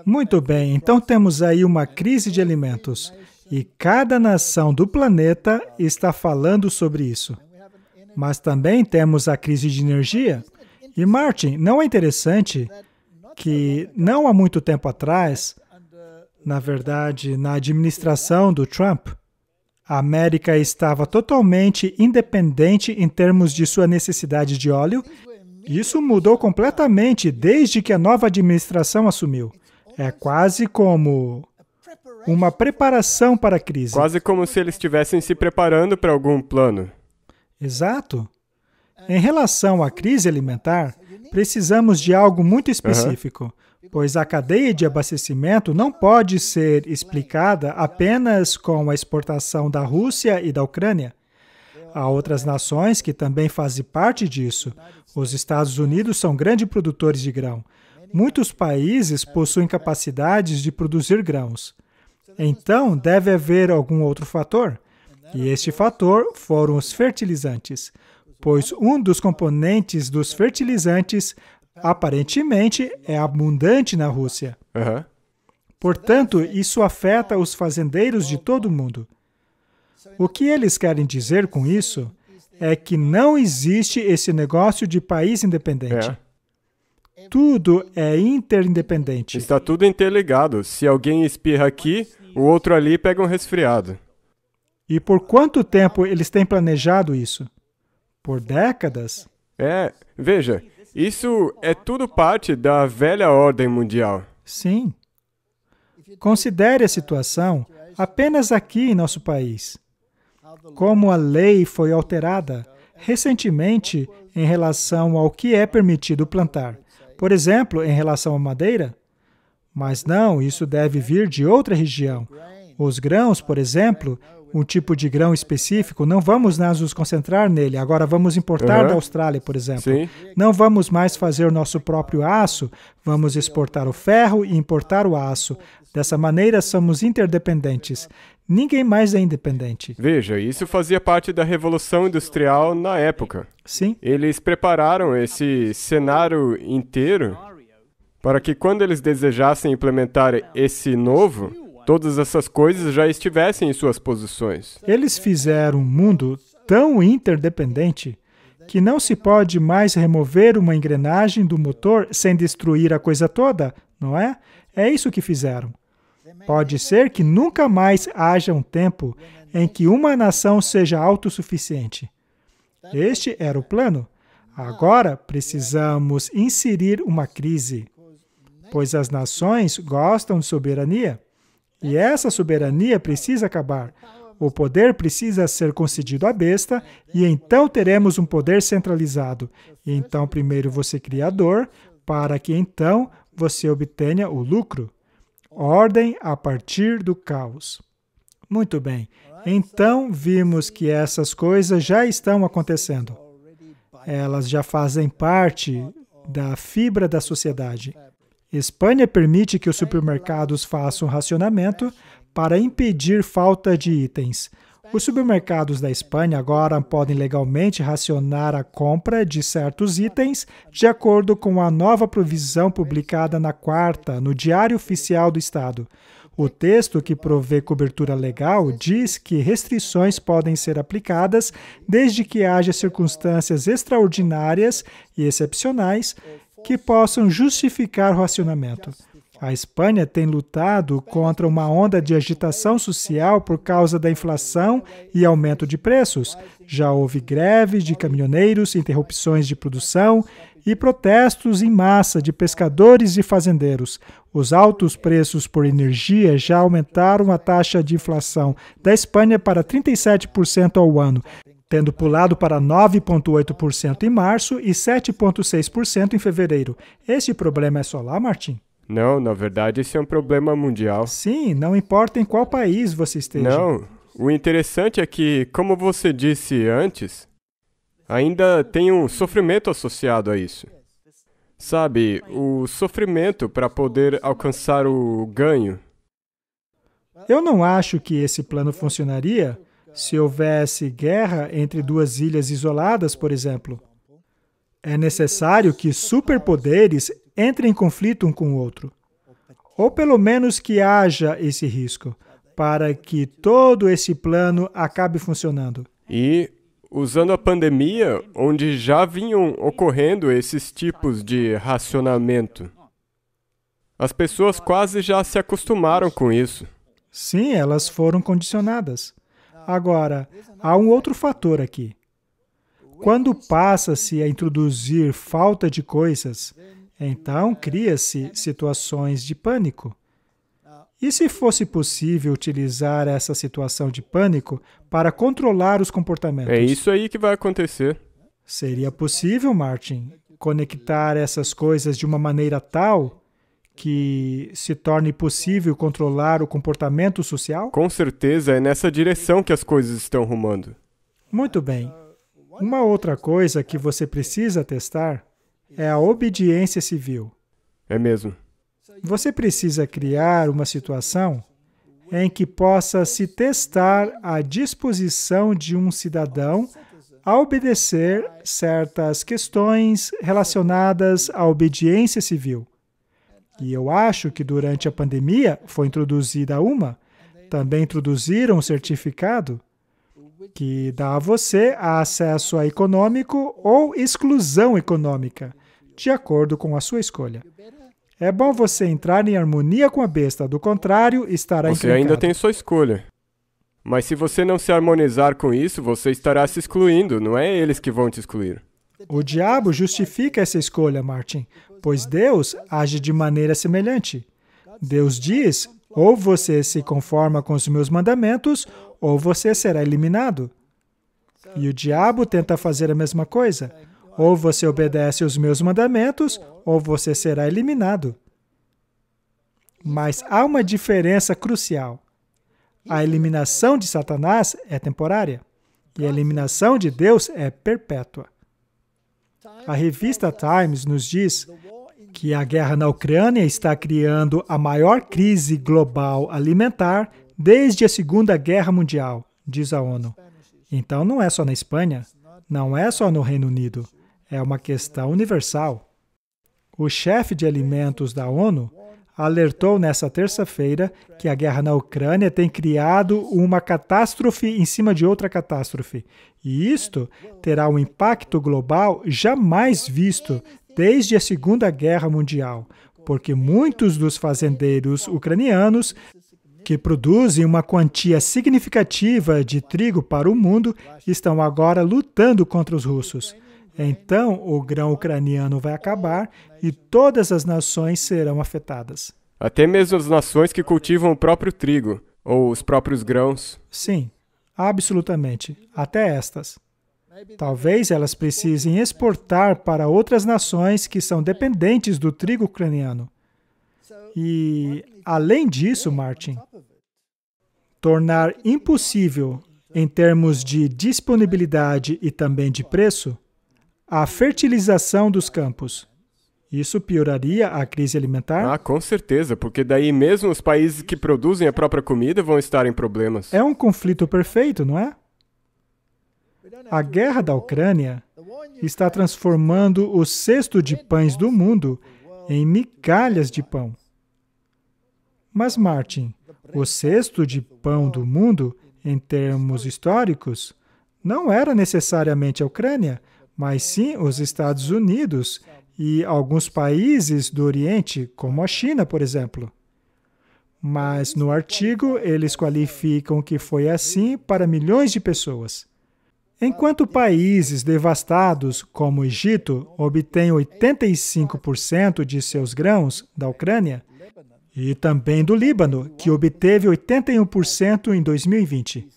Muito bem, então temos aí uma crise de alimentos e cada nação do planeta está falando sobre isso. Mas também temos a crise de energia. E Martin, não é interessante que não há muito tempo atrás, na verdade, na administração do Trump, a América estava totalmente independente em termos de sua necessidade de óleo? Isso mudou completamente desde que a nova administração assumiu. É quase como uma preparação para a crise. Quase como se eles estivessem se preparando para algum plano. Exato. Em relação à crise alimentar, precisamos de algo muito específico, pois a cadeia de abastecimento não pode ser explicada apenas com a exportação da Rússia e da Ucrânia. Há outras nações que também fazem parte disso. Os Estados Unidos são grandes produtores de grão. Muitos países possuem capacidades de produzir grãos. Então, deve haver algum outro fator. E este fator foram os fertilizantes, pois um dos componentes dos fertilizantes, aparentemente, é abundante na Rússia. Portanto, isso afeta os fazendeiros de todo o mundo. O que eles querem dizer com isso é que não existe esse negócio de país independente. Tudo é interindependente. Está tudo interligado. Se alguém espirra aqui, o outro ali pega um resfriado. E por quanto tempo eles têm planejado isso? Por décadas? Veja, isso é tudo parte da velha ordem mundial. Sim. Considere a situação apenas aqui em nosso país. Como a lei foi alterada recentemente em relação ao que é permitido plantar. Por exemplo, em relação à madeira. Mas não, isso deve vir de outra região. Os grãos, por exemplo, um tipo de grão específico, não vamos mais nos concentrar nele. Agora vamos importar da Austrália, por exemplo. Sim. Não vamos mais fazer o nosso próprio aço, vamos exportar o ferro e importar o aço. Dessa maneira, somos interdependentes. Ninguém mais é independente. Veja, isso fazia parte da Revolução Industrial na época. Sim, Eles prepararam esse cenário inteiro para que quando eles desejassem implementar esse novo, todas essas coisas já estivessem em suas posições. eles fizeram um mundo tão interdependente que não se pode mais remover uma engrenagem do motor sem destruir a coisa toda, não é? É isso que fizeram. Pode ser que nunca mais haja um tempo em que uma nação seja autossuficiente. Este era o plano. Agora precisamos inserir uma crise, pois as nações gostam de soberania. E essa soberania precisa acabar. O poder precisa ser concedido à besta, e então teremos um poder centralizado. E então primeiro você cria a dor, para que então você obtenha o lucro. Ordem a partir do caos. Muito bem. Então vimos que essas coisas já estão acontecendo. Elas já fazem parte da fibra da sociedade. Espanha permite que os supermercados façam racionamento para impedir falta de itens. Os supermercados da Espanha agora podem legalmente racionar a compra de certos itens de acordo com a nova provisão publicada na quarta, no Diário Oficial do Estado. O texto que provê cobertura legal diz que restrições podem ser aplicadas desde que haja circunstâncias extraordinárias e excepcionais que possam justificar o racionamento. A Espanha tem lutado contra uma onda de agitação social por causa da inflação e aumento de preços. Já houve greves de caminhoneiros, interrupções de produção e protestos em massa de pescadores e fazendeiros. Os altos preços por energia já aumentaram a taxa de inflação da Espanha para 37% ao ano, tendo pulado para 9,8% em março e 7,6% em fevereiro. Este problema é só lá, Martim? Não, na verdade, esse é um problema mundial. Sim, não importa em qual país você esteja. Não, o interessante é que, como você disse antes, ainda tem um sofrimento associado a isso. Sabe, o sofrimento para poder alcançar o ganho. Eu não acho que esse plano funcionaria se houvesse guerra entre duas ilhas isoladas, por exemplo. É necessário que superpoderes entrem em conflito um com o outro. Ou pelo menos que haja esse risco, para que todo esse plano acabe funcionando. E, usando a pandemia, onde já vinham ocorrendo esses tipos de racionamento, as pessoas quase já se acostumaram com isso. Sim, elas foram condicionadas. Agora, há um outro fator aqui. Quando passa-se a introduzir falta de coisas, então cria-se situações de pânico. E se fosse possível utilizar essa situação de pânico para controlar os comportamentos? É isso aí que vai acontecer. Seria possível, Martin, conectar essas coisas de uma maneira tal que se torne possível controlar o comportamento social? Com certeza é nessa direção que as coisas estão rumando. Muito bem. Uma outra coisa que você precisa testar é a obediência civil. É mesmo. Você precisa criar uma situação em que possa se testar a disposição de um cidadão a obedecer certas questões relacionadas à obediência civil. E eu acho que durante a pandemia foi introduzida uma. Também introduziram um certificado que dá a você acesso a econômico ou exclusão econômica, de acordo com a sua escolha. É bom você entrar em harmonia com a besta, do contrário, estará Você encrencado. ainda tem sua escolha. Mas se você não se harmonizar com isso, você estará se excluindo, não é eles que vão te excluir. O diabo justifica essa escolha, Martin, pois Deus age de maneira semelhante. Deus diz, ou você se conforma com os meus mandamentos, ou você será eliminado. E o diabo tenta fazer a mesma coisa. Ou você obedece aos meus mandamentos, ou você será eliminado. Mas há uma diferença crucial. A eliminação de Satanás é temporária e a eliminação de Deus é perpétua. A revista Times nos diz que a guerra na Ucrânia está criando a maior crise global alimentar desde a Segunda Guerra Mundial, diz a ONU. Então não é só na Espanha, não é só no Reino Unido, é uma questão universal. O chefe de alimentos da ONU alertou nesta terça-feira que a guerra na Ucrânia tem criado uma catástrofe em cima de outra catástrofe. E isto terá um impacto global jamais visto desde a Segunda Guerra Mundial, porque muitos dos fazendeiros ucranianos que produzem uma quantia significativa de trigo para o mundo estão agora lutando contra os russos. Então, o grão ucraniano vai acabar e todas as nações serão afetadas. Até mesmo as nações que cultivam o próprio trigo, ou os próprios grãos. Sim, absolutamente. Até estas. Talvez elas precisem exportar para outras nações que são dependentes do trigo ucraniano. E, além disso, Martin, tornar impossível, em termos de disponibilidade e também de preço, a fertilização dos campos. Isso pioraria a crise alimentar? Ah, com certeza, porque daí mesmo os países que produzem a própria comida vão estar em problemas. É um conflito perfeito, não é? A guerra da Ucrânia está transformando o cesto de pães do mundo em migalhas de pão. Mas, Martin, o cesto de pão do mundo, em termos históricos, não era necessariamente a Ucrânia, mas sim os Estados Unidos e alguns países do Oriente, como a China, por exemplo. Mas no artigo eles qualificam que foi assim para milhões de pessoas. Enquanto países devastados, como o Egito, obtêm 85% de seus grãos da Ucrânia, e também do Líbano, que obteve 81% em 2020.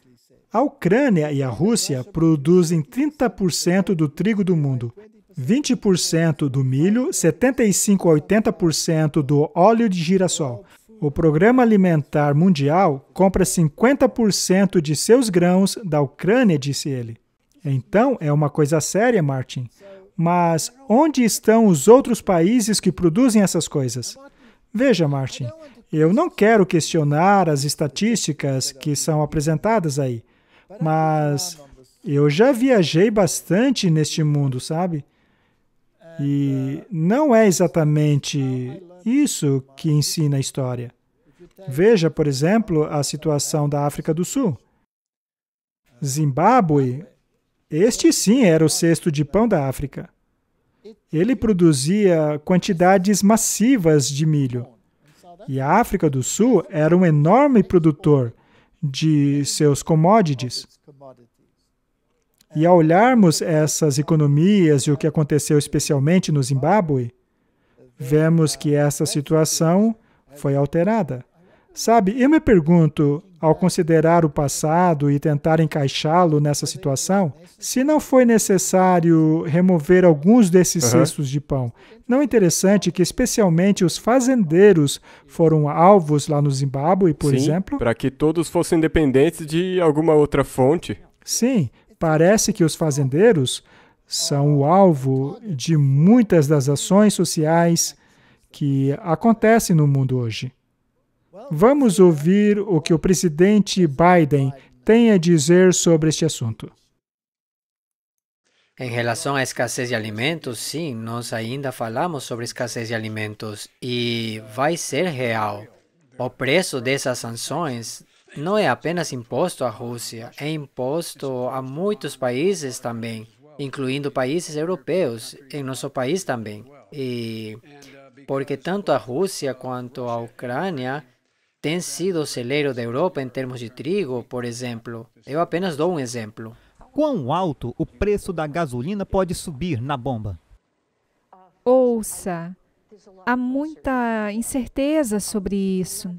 A Ucrânia e a Rússia produzem 30% do trigo do mundo, 20% do milho, 75% a 80% do óleo de girassol. O Programa Alimentar Mundial compra 50% de seus grãos da Ucrânia, disse ele. Então, é uma coisa séria, Martin. Mas onde estão os outros países que produzem essas coisas? Veja, Martin, eu não quero questionar as estatísticas que são apresentadas aí, mas eu já viajei bastante neste mundo, sabe? E não é exatamente isso que ensina a história. Veja, por exemplo, a situação da África do Sul. Zimbábue, este sim era o cesto de pão da África. Ele produzia quantidades massivas de milho. E a África do Sul era um enorme produtor de seus commodities. E ao olharmos essas economias e o que aconteceu especialmente no Zimbábue, vemos que essa situação foi alterada. Sabe, eu me pergunto, ao considerar o passado e tentar encaixá-lo nessa situação, se não foi necessário remover alguns desses cestos de pão. Não é interessante que especialmente os fazendeiros foram alvos lá no Zimbábue, por exemplo? Para que todos fossem dependentes de alguma outra fonte. Sim, parece que os fazendeiros são o alvo de muitas das ações sociais que acontecem no mundo hoje. Vamos ouvir o que o presidente Biden tem a dizer sobre este assunto. Em relação à escassez de alimentos, sim, nós ainda falamos sobre escassez de alimentos e vai ser real. O preço dessas sanções não é apenas imposto à Rússia, é imposto a muitos países também, incluindo países europeus, em nosso país também. E porque tanto a Rússia quanto a Ucrânia têm sido o celeiro da Europa em termos de trigo, por exemplo. Eu apenas dou um exemplo. Quão alto o preço da gasolina pode subir na bomba? Ouça, há muita incerteza sobre isso.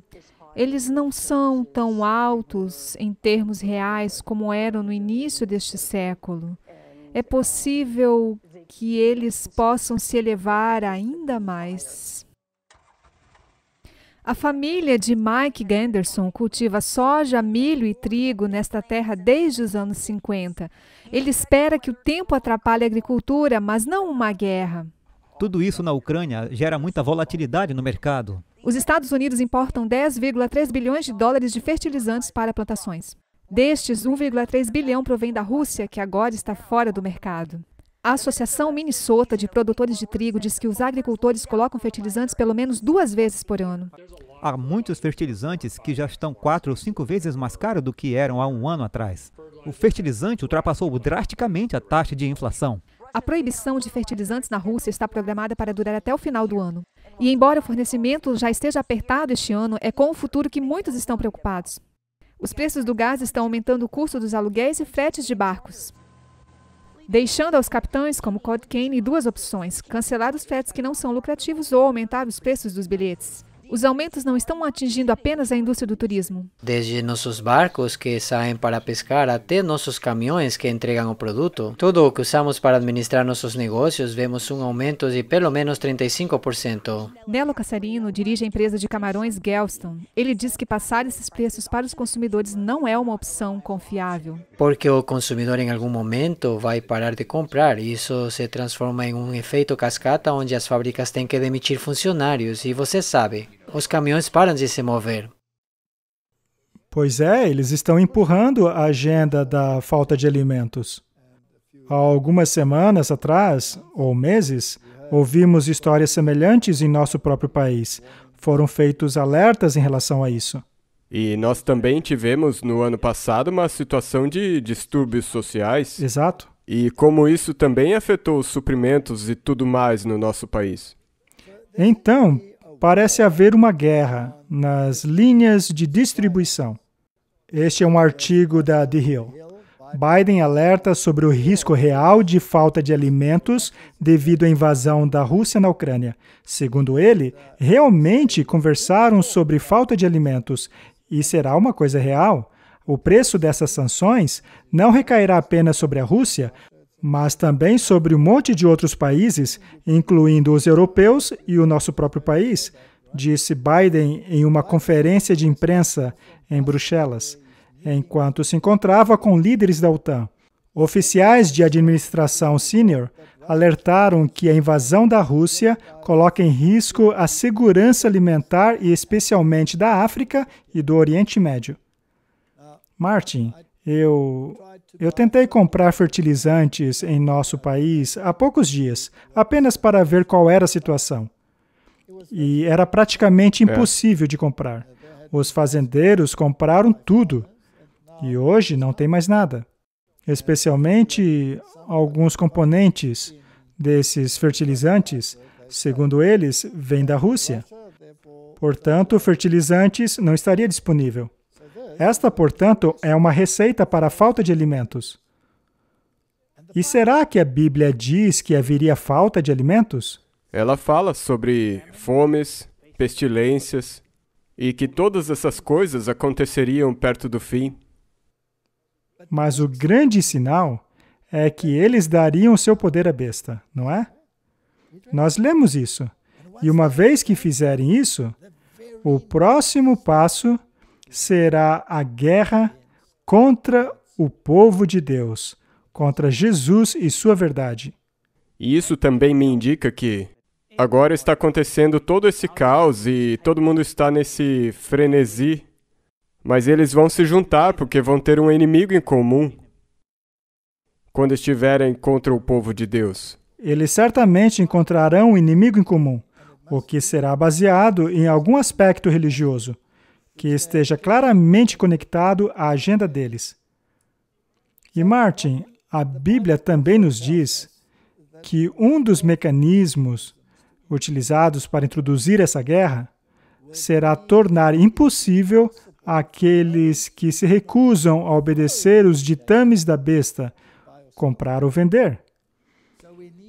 Eles não são tão altos em termos reais como eram no início deste século. É possível que eles possam se elevar ainda mais. A família de Mike Ganderson cultiva soja, milho e trigo nesta terra desde os anos 50. Ele espera que o tempo atrapalhe a agricultura, mas não uma guerra. Tudo isso na Ucrânia gera muita volatilidade no mercado. Os Estados Unidos importam 10,3 bilhões de dólares de fertilizantes para plantações. Destes, 1,3 bilhão provém da Rússia, que agora está fora do mercado. A Associação Minnesota de Produtores de Trigo diz que os agricultores colocam fertilizantes pelo menos 2 vezes por ano. Há muitos fertilizantes que já estão 4 ou 5 vezes mais caros do que eram há um ano atrás. O fertilizante ultrapassou drasticamente a taxa de inflação. A proibição de fertilizantes na Rússia está programada para durar até o final do ano. E embora o fornecimento já esteja apertado este ano, é com o futuro que muitos estão preocupados. Os preços do gás estão aumentando o custo dos aluguéis e fretes de barcos, deixando aos capitães como Cod Kane 2 opções: cancelar os fretes que não são lucrativos ou aumentar os preços dos bilhetes. Os aumentos não estão atingindo apenas a indústria do turismo. Desde nossos barcos que saem para pescar até nossos caminhões que entregam o produto, tudo o que usamos para administrar nossos negócios, vemos um aumento de pelo menos 35%. Nelo Cassarino dirige a empresa de camarões Galston. Ele diz que passar esses preços para os consumidores não é uma opção confiável. Porque o consumidor em algum momento vai parar de comprar. Isso se transforma em um efeito cascata onde as fábricas têm que demitir funcionários e você sabe, os caminhões param de se mover. Pois é, eles estão empurrando a agenda da falta de alimentos. Há algumas semanas atrás, ou meses, ouvimos histórias semelhantes em nosso próprio país. Foram feitos alertas em relação a isso. E nós também tivemos no ano passado uma situação de distúrbios sociais. Exato. E como isso também afetou os suprimentos e tudo mais no nosso país. Então, parece haver uma guerra nas linhas de distribuição. Este é um artigo da The Hill. Biden alerta sobre o risco real de falta de alimentos devido à invasão da Rússia na Ucrânia. Segundo ele, realmente conversaram sobre falta de alimentos e será uma coisa real. O preço dessas sanções não recairá apenas sobre a Rússia, mas também sobre um monte de outros países, incluindo os europeus e o nosso próprio país, disse Biden em uma conferência de imprensa em Bruxelas, enquanto se encontrava com líderes da OTAN. Oficiais de administração sênior alertaram que a invasão da Rússia coloca em risco a segurança alimentar e especialmente da África e do Oriente Médio. Martin, eu tentei comprar fertilizantes em nosso país há poucos dias, apenas para ver qual era a situação. E era praticamente impossível de comprar. Os fazendeiros compraram tudo. E hoje não tem mais nada. Especialmente alguns componentes desses fertilizantes, segundo eles, vêm da Rússia. Portanto, fertilizantes não estaria disponível. Esta, portanto, é uma receita para a falta de alimentos. E será que a Bíblia diz que haveria falta de alimentos? Ela fala sobre fomes, pestilências e que todas essas coisas aconteceriam perto do fim. Mas o grande sinal é que eles dariam o seu poder à besta, não é? Nós lemos isso. E uma vez que fizerem isso, o próximo passo será a guerra contra o povo de Deus, contra Jesus e sua verdade. E isso também me indica que agora está acontecendo todo esse caos e todo mundo está nesse frenesi. Mas eles vão se juntar porque vão ter um inimigo em comum quando estiverem contra o povo de Deus. Eles certamente encontrarão um inimigo em comum, o que será baseado em algum aspecto religioso, que esteja claramente conectado à agenda deles. E Martin, a Bíblia também nos diz que um dos mecanismos utilizados para introduzir essa guerra será tornar impossível aqueles que se recusam a obedecer os ditames da besta, comprar ou vender.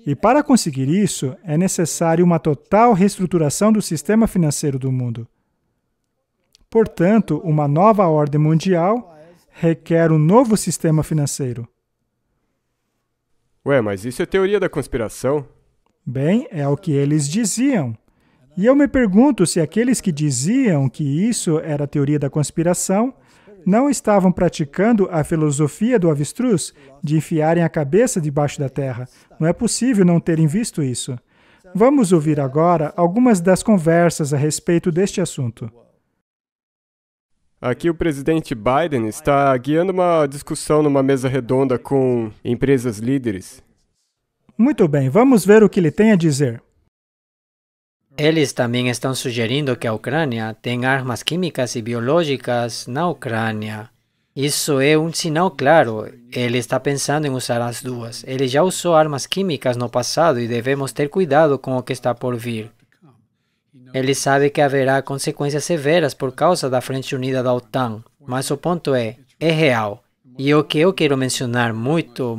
E para conseguir isso, é necessário uma total reestruturação do sistema financeiro do mundo. Portanto, uma nova ordem mundial requer um novo sistema financeiro. Ué, mas isso é teoria da conspiração? Bem, é o que eles diziam. E eu me pergunto se aqueles que diziam que isso era a teoria da conspiração não estavam praticando a filosofia do avestruz de enfiarem a cabeça debaixo da terra. Não é possível não terem visto isso. Vamos ouvir agora algumas das conversas a respeito deste assunto. Aqui o presidente Biden está guiando uma discussão numa mesa redonda com empresas líderes. Muito bem, vamos ver o que ele tem a dizer. Eles também estão sugerindo que a Ucrânia tem armas químicas e biológicas na Ucrânia. Isso é um sinal claro. Ele está pensando em usar as duas. Ele já usou armas químicas no passado e devemos ter cuidado com o que está por vir. Ele sabe que haverá consequências severas por causa da Frente Unida da OTAN, mas o ponto é real. E o que eu quero mencionar muito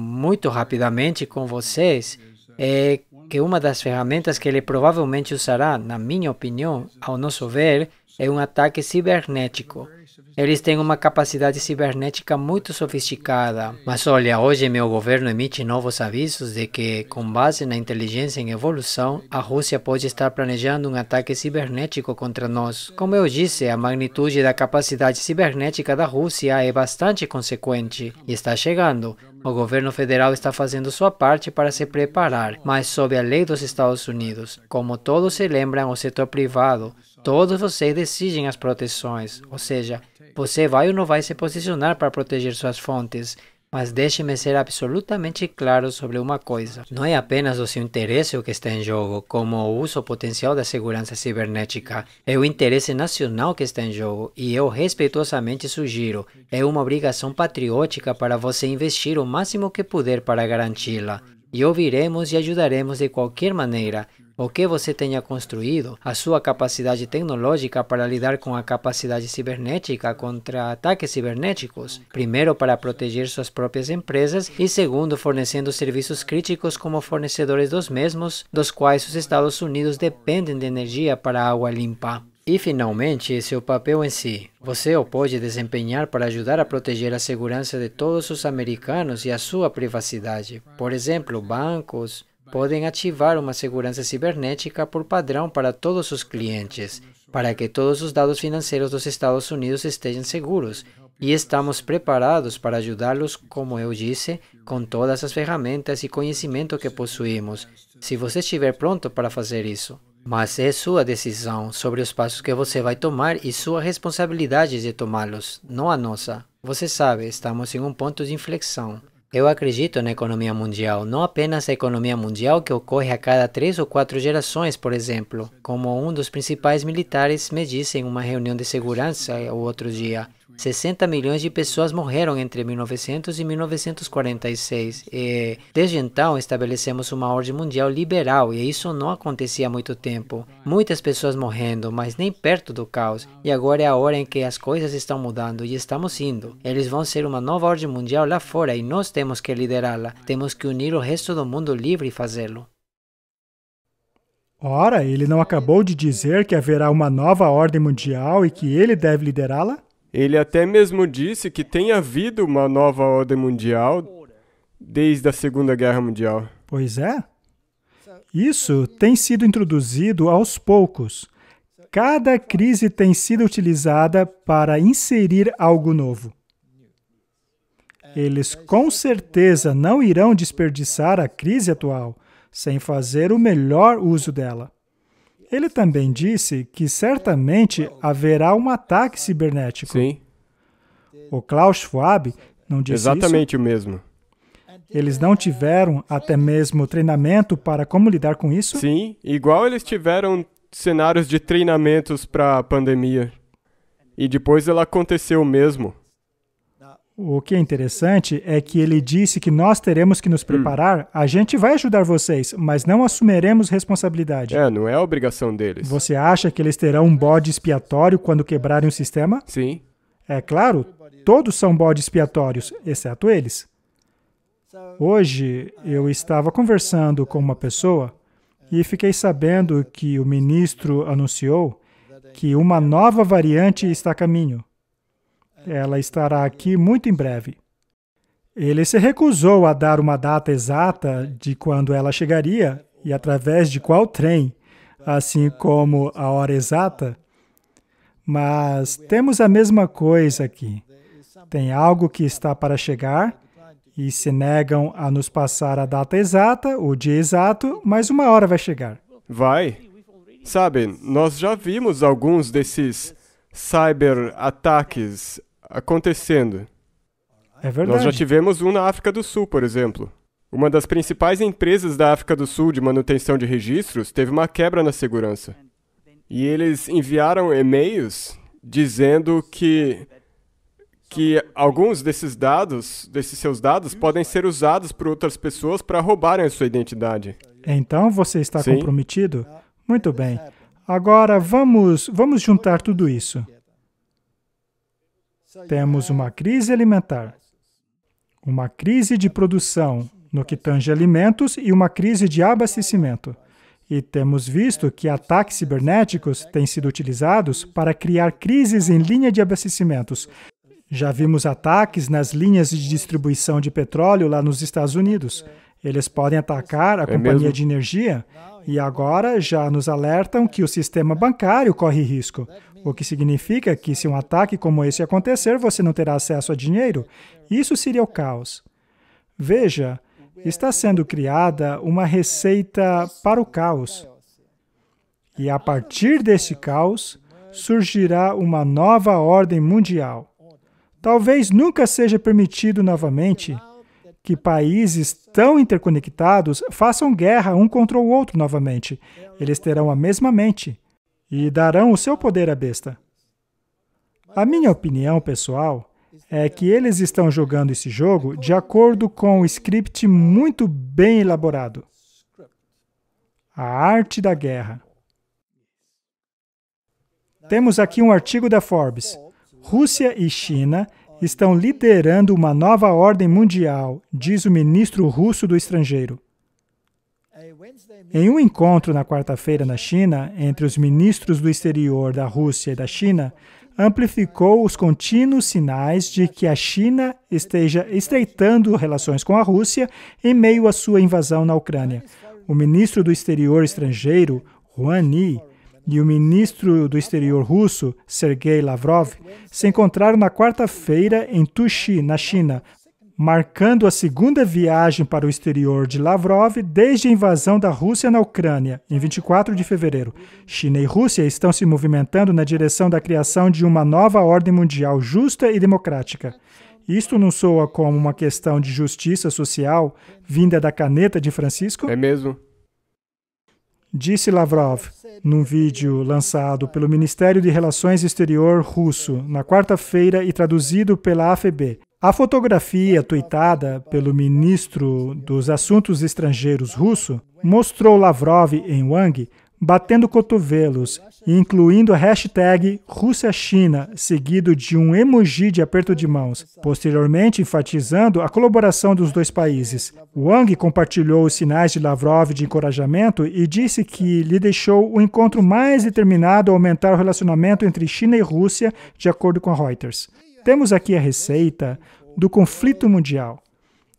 rapidamente com vocês é que uma das ferramentas que ele provavelmente usará, na minha opinião, ao nosso ver, é um ataque cibernético. Eles têm uma capacidade cibernética muito sofisticada. Mas olha, hoje meu governo emite novos avisos de que, com base na inteligência em evolução, a Rússia pode estar planejando um ataque cibernético contra nós. Como eu disse, a magnitude da capacidade cibernética da Rússia é bastante consequente e está chegando. O governo federal está fazendo sua parte para se preparar, mas sob a lei dos Estados Unidos. Como todos se lembram, o setor privado, todos vocês decidem as proteções, ou seja, você vai ou não vai se posicionar para proteger suas fontes. Mas deixe-me ser absolutamente claro sobre uma coisa. Não é apenas o seu interesse o que está em jogo, como o uso potencial da segurança cibernética. É o interesse nacional que está em jogo, e eu respeitosamente sugiro, é uma obrigação patriótica para você investir o máximo que puder para garanti-la. E ouviremos e ajudaremos de qualquer maneira. O que você tenha construído, a sua capacidade tecnológica para lidar com a capacidade cibernética contra ataques cibernéticos, primeiro para proteger suas próprias empresas e segundo fornecendo serviços críticos como fornecedores dos mesmos, dos quais os Estados Unidos dependem de energia para água limpa. E, finalmente, seu papel em si. Você o pode desempenhar para ajudar a proteger a segurança de todos os americanos e a sua privacidade. Por exemplo, bancos podem ativar uma segurança cibernética por padrão para todos os clientes, para que todos os dados financeiros dos Estados Unidos estejam seguros. E estamos preparados para ajudá-los, como eu disse, com todas as ferramentas e conhecimento que possuímos, se você estiver pronto para fazer isso. Mas é sua decisão sobre os passos que você vai tomar e sua responsabilidade de tomá-los, não a nossa. Você sabe, estamos em um ponto de inflexão. Eu acredito na economia mundial, não apenas a economia mundial que ocorre a cada 3 ou 4 gerações, por exemplo, como um dos principais militares me disse em uma reunião de segurança o outro dia. 60 milhões de pessoas morreram entre 1900 e 1946 e, desde então, estabelecemos uma ordem mundial liberal e isso não acontecia há muito tempo. Muitas pessoas morrendo, mas nem perto do caos. E agora é a hora em que as coisas estão mudando e estamos indo. Eles vão ser uma nova ordem mundial lá fora e nós temos que liderá-la. Temos que unir o resto do mundo livre e fazê-lo. Ora, ele não acabou de dizer que haverá uma nova ordem mundial e que ele deve liderá-la? Ele até mesmo disse que tem havido uma nova ordem mundial desde a Segunda Guerra Mundial. Pois é. Isso tem sido introduzido aos poucos. Cada crise tem sido utilizada para inserir algo novo. Eles com certeza não irão desperdiçar a crise atual sem fazer o melhor uso dela. Ele também disse que certamente haverá um ataque cibernético. Sim. O Klaus Schwab não disse Exatamente isso? o mesmo. Eles não tiveram até mesmo treinamento para como lidar com isso? Sim, igual eles tiveram cenários de treinamentos para a pandemia. E depois ela aconteceu mesmo. O que é interessante é que ele disse que nós teremos que nos preparar. A gente vai ajudar vocês, mas não assumiremos responsabilidade. Não é a obrigação deles. Você acha que eles terão um bode expiatório quando quebrarem o sistema? Sim. É claro, todos são bodes expiatórios, exceto eles. Hoje, eu estava conversando com uma pessoa e fiquei sabendo que o ministro anunciou que uma nova variante está a caminho. Ela estará aqui muito em breve. Ele se recusou a dar uma data exata de quando ela chegaria e através de qual trem. assim como a hora exata, mas temos a mesma coisa aqui. Tem algo que está para chegar e se negam a nos passar a data exata, o dia exato, mas uma hora vai chegar. Vai. Sabe, nós já vimos alguns desses cyber-ataques acontecendo. É verdade. Nós já tivemos um na África do Sul, por exemplo. Uma das principais empresas da África do Sul de manutenção de registros teve uma quebra na segurança. E eles enviaram e-mails dizendo que alguns desses seus dados, podem ser usados por outras pessoas para roubarem a sua identidade. Então você está Sim. comprometido? Muito bem. Agora vamos juntar tudo isso. Temos uma crise alimentar, uma crise de produção no que tange alimentos e uma crise de abastecimento. E temos visto que ataques cibernéticos têm sido utilizados para criar crises em linha de abastecimentos. Já vimos ataques nas linhas de distribuição de petróleo lá nos Estados Unidos. Eles podem atacar a companhia mesmo? de energia e agora já nos alertam que o sistema bancário corre risco, o que significa que se um ataque como esse acontecer, você não terá acesso a dinheiro. Isso seria o caos. Veja, está sendo criada uma receita para o caos. E a partir desse caos, surgirá uma nova ordem mundial. Talvez nunca seja permitido novamente que países tão interconectados façam guerra um contra o outro novamente. Eles terão a mesma mente e darão o seu poder à besta. A minha opinião pessoal é que eles estão jogando esse jogo de acordo com um script muito bem elaborado. A arte da guerra. Temos aqui um artigo da Forbes. Rússia e China estão liderando uma nova ordem mundial, diz o ministro russo do Estrangeiro. Em um encontro na quarta-feira na China, entre os ministros do exterior da Rússia e da China, amplificou os contínuos sinais de que a China esteja estreitando relações com a Rússia em meio à sua invasão na Ucrânia. O ministro do exterior estrangeiro, Wang Yi, e o ministro do exterior russo, Sergei Lavrov, se encontraram na quarta-feira em Tuxi, na China, marcando a segunda viagem para o exterior de Lavrov desde a invasão da Rússia na Ucrânia, em 24 de fevereiro. China e Rússia estão se movimentando na direção da criação de uma nova ordem mundial justa e democrática. Isto não soa como uma questão de justiça social vinda da caneta de Francisco? É mesmo? Disse Lavrov, num vídeo lançado pelo Ministério de Relações Exterior russo na quarta-feira e traduzido pela AFB. A fotografia tuitada pelo ministro dos Assuntos Estrangeiros russo mostrou Lavrov em Wang batendo cotovelos, incluindo a hashtag Rússia-China, seguido de um emoji de aperto de mãos, posteriormente enfatizando a colaboração dos dois países. Wang compartilhou os sinais de Lavrov de encorajamento e disse que lhe deixou o encontro mais determinado a aumentar o relacionamento entre China e Rússia, de acordo com a Reuters. Temos aqui a receita do conflito mundial.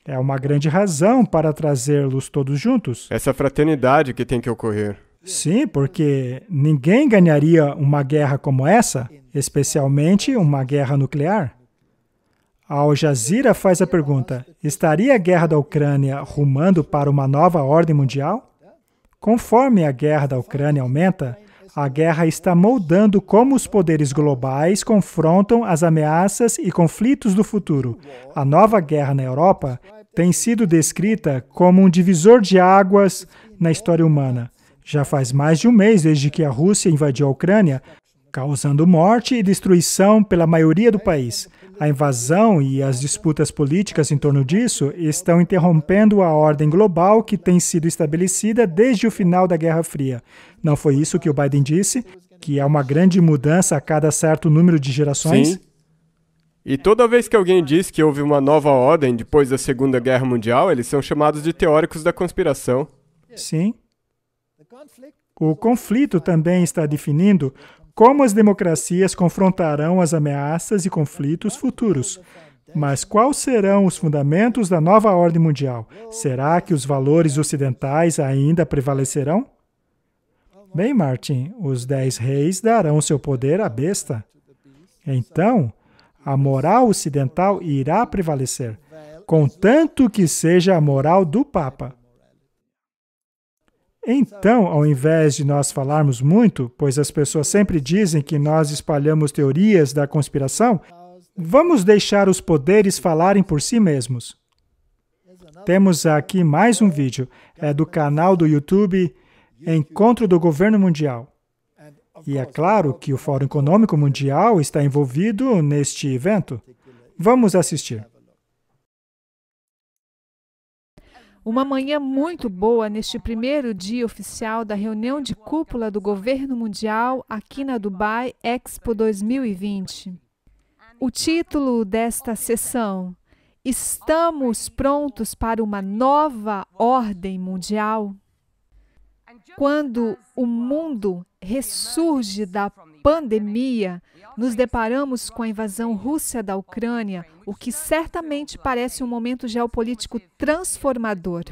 É uma grande razão para trazê-los todos juntos. Essa fraternidade que tem que ocorrer. Sim, porque ninguém ganharia uma guerra como essa, especialmente uma guerra nuclear. A Al Jazeera faz a pergunta: estaria a guerra da Ucrânia rumando para uma nova ordem mundial? Conforme a guerra da Ucrânia aumenta, a guerra está moldando como os poderes globais confrontam as ameaças e conflitos do futuro. A nova guerra na Europa tem sido descrita como um divisor de águas na história humana. Já faz mais de um mês desde que a Rússia invadiu a Ucrânia, causando morte e destruição pela maioria do país. A invasão e as disputas políticas em torno disso estão interrompendo a ordem global que tem sido estabelecida desde o final da Guerra Fria. Não foi isso que o Biden disse? Que há uma grande mudança a cada certo número de gerações? Sim. E toda vez que alguém diz que houve uma nova ordem depois da Segunda Guerra Mundial, eles são chamados de teóricos da conspiração. Sim. O conflito também está definindo como as democracias confrontarão as ameaças e conflitos futuros. Mas quais serão os fundamentos da nova ordem mundial? Será que os valores ocidentais ainda prevalecerão? Bem, Martin, os 10 reis darão seu poder à besta. Então, a moral ocidental irá prevalecer, contanto que seja a moral do Papa. Então, ao invés de nós falarmos muito, pois as pessoas sempre dizem que nós espalhamos teorias da conspiração, vamos deixar os poderes falarem por si mesmos. Temos aqui mais um vídeo, é do canal do YouTube Encontro do Governo Mundial. E é claro que o Fórum Econômico Mundial está envolvido neste evento. Vamos assistir. Uma manhã muito boa neste primeiro dia oficial da reunião de cúpula do Governo Mundial aqui na Dubai Expo 2020. O título desta sessão: Estamos prontos para uma nova ordem mundial? Quando o mundo ressurge da pandemia, nos deparamos com a invasão russa da Ucrânia, o que certamente parece um momento geopolítico transformador.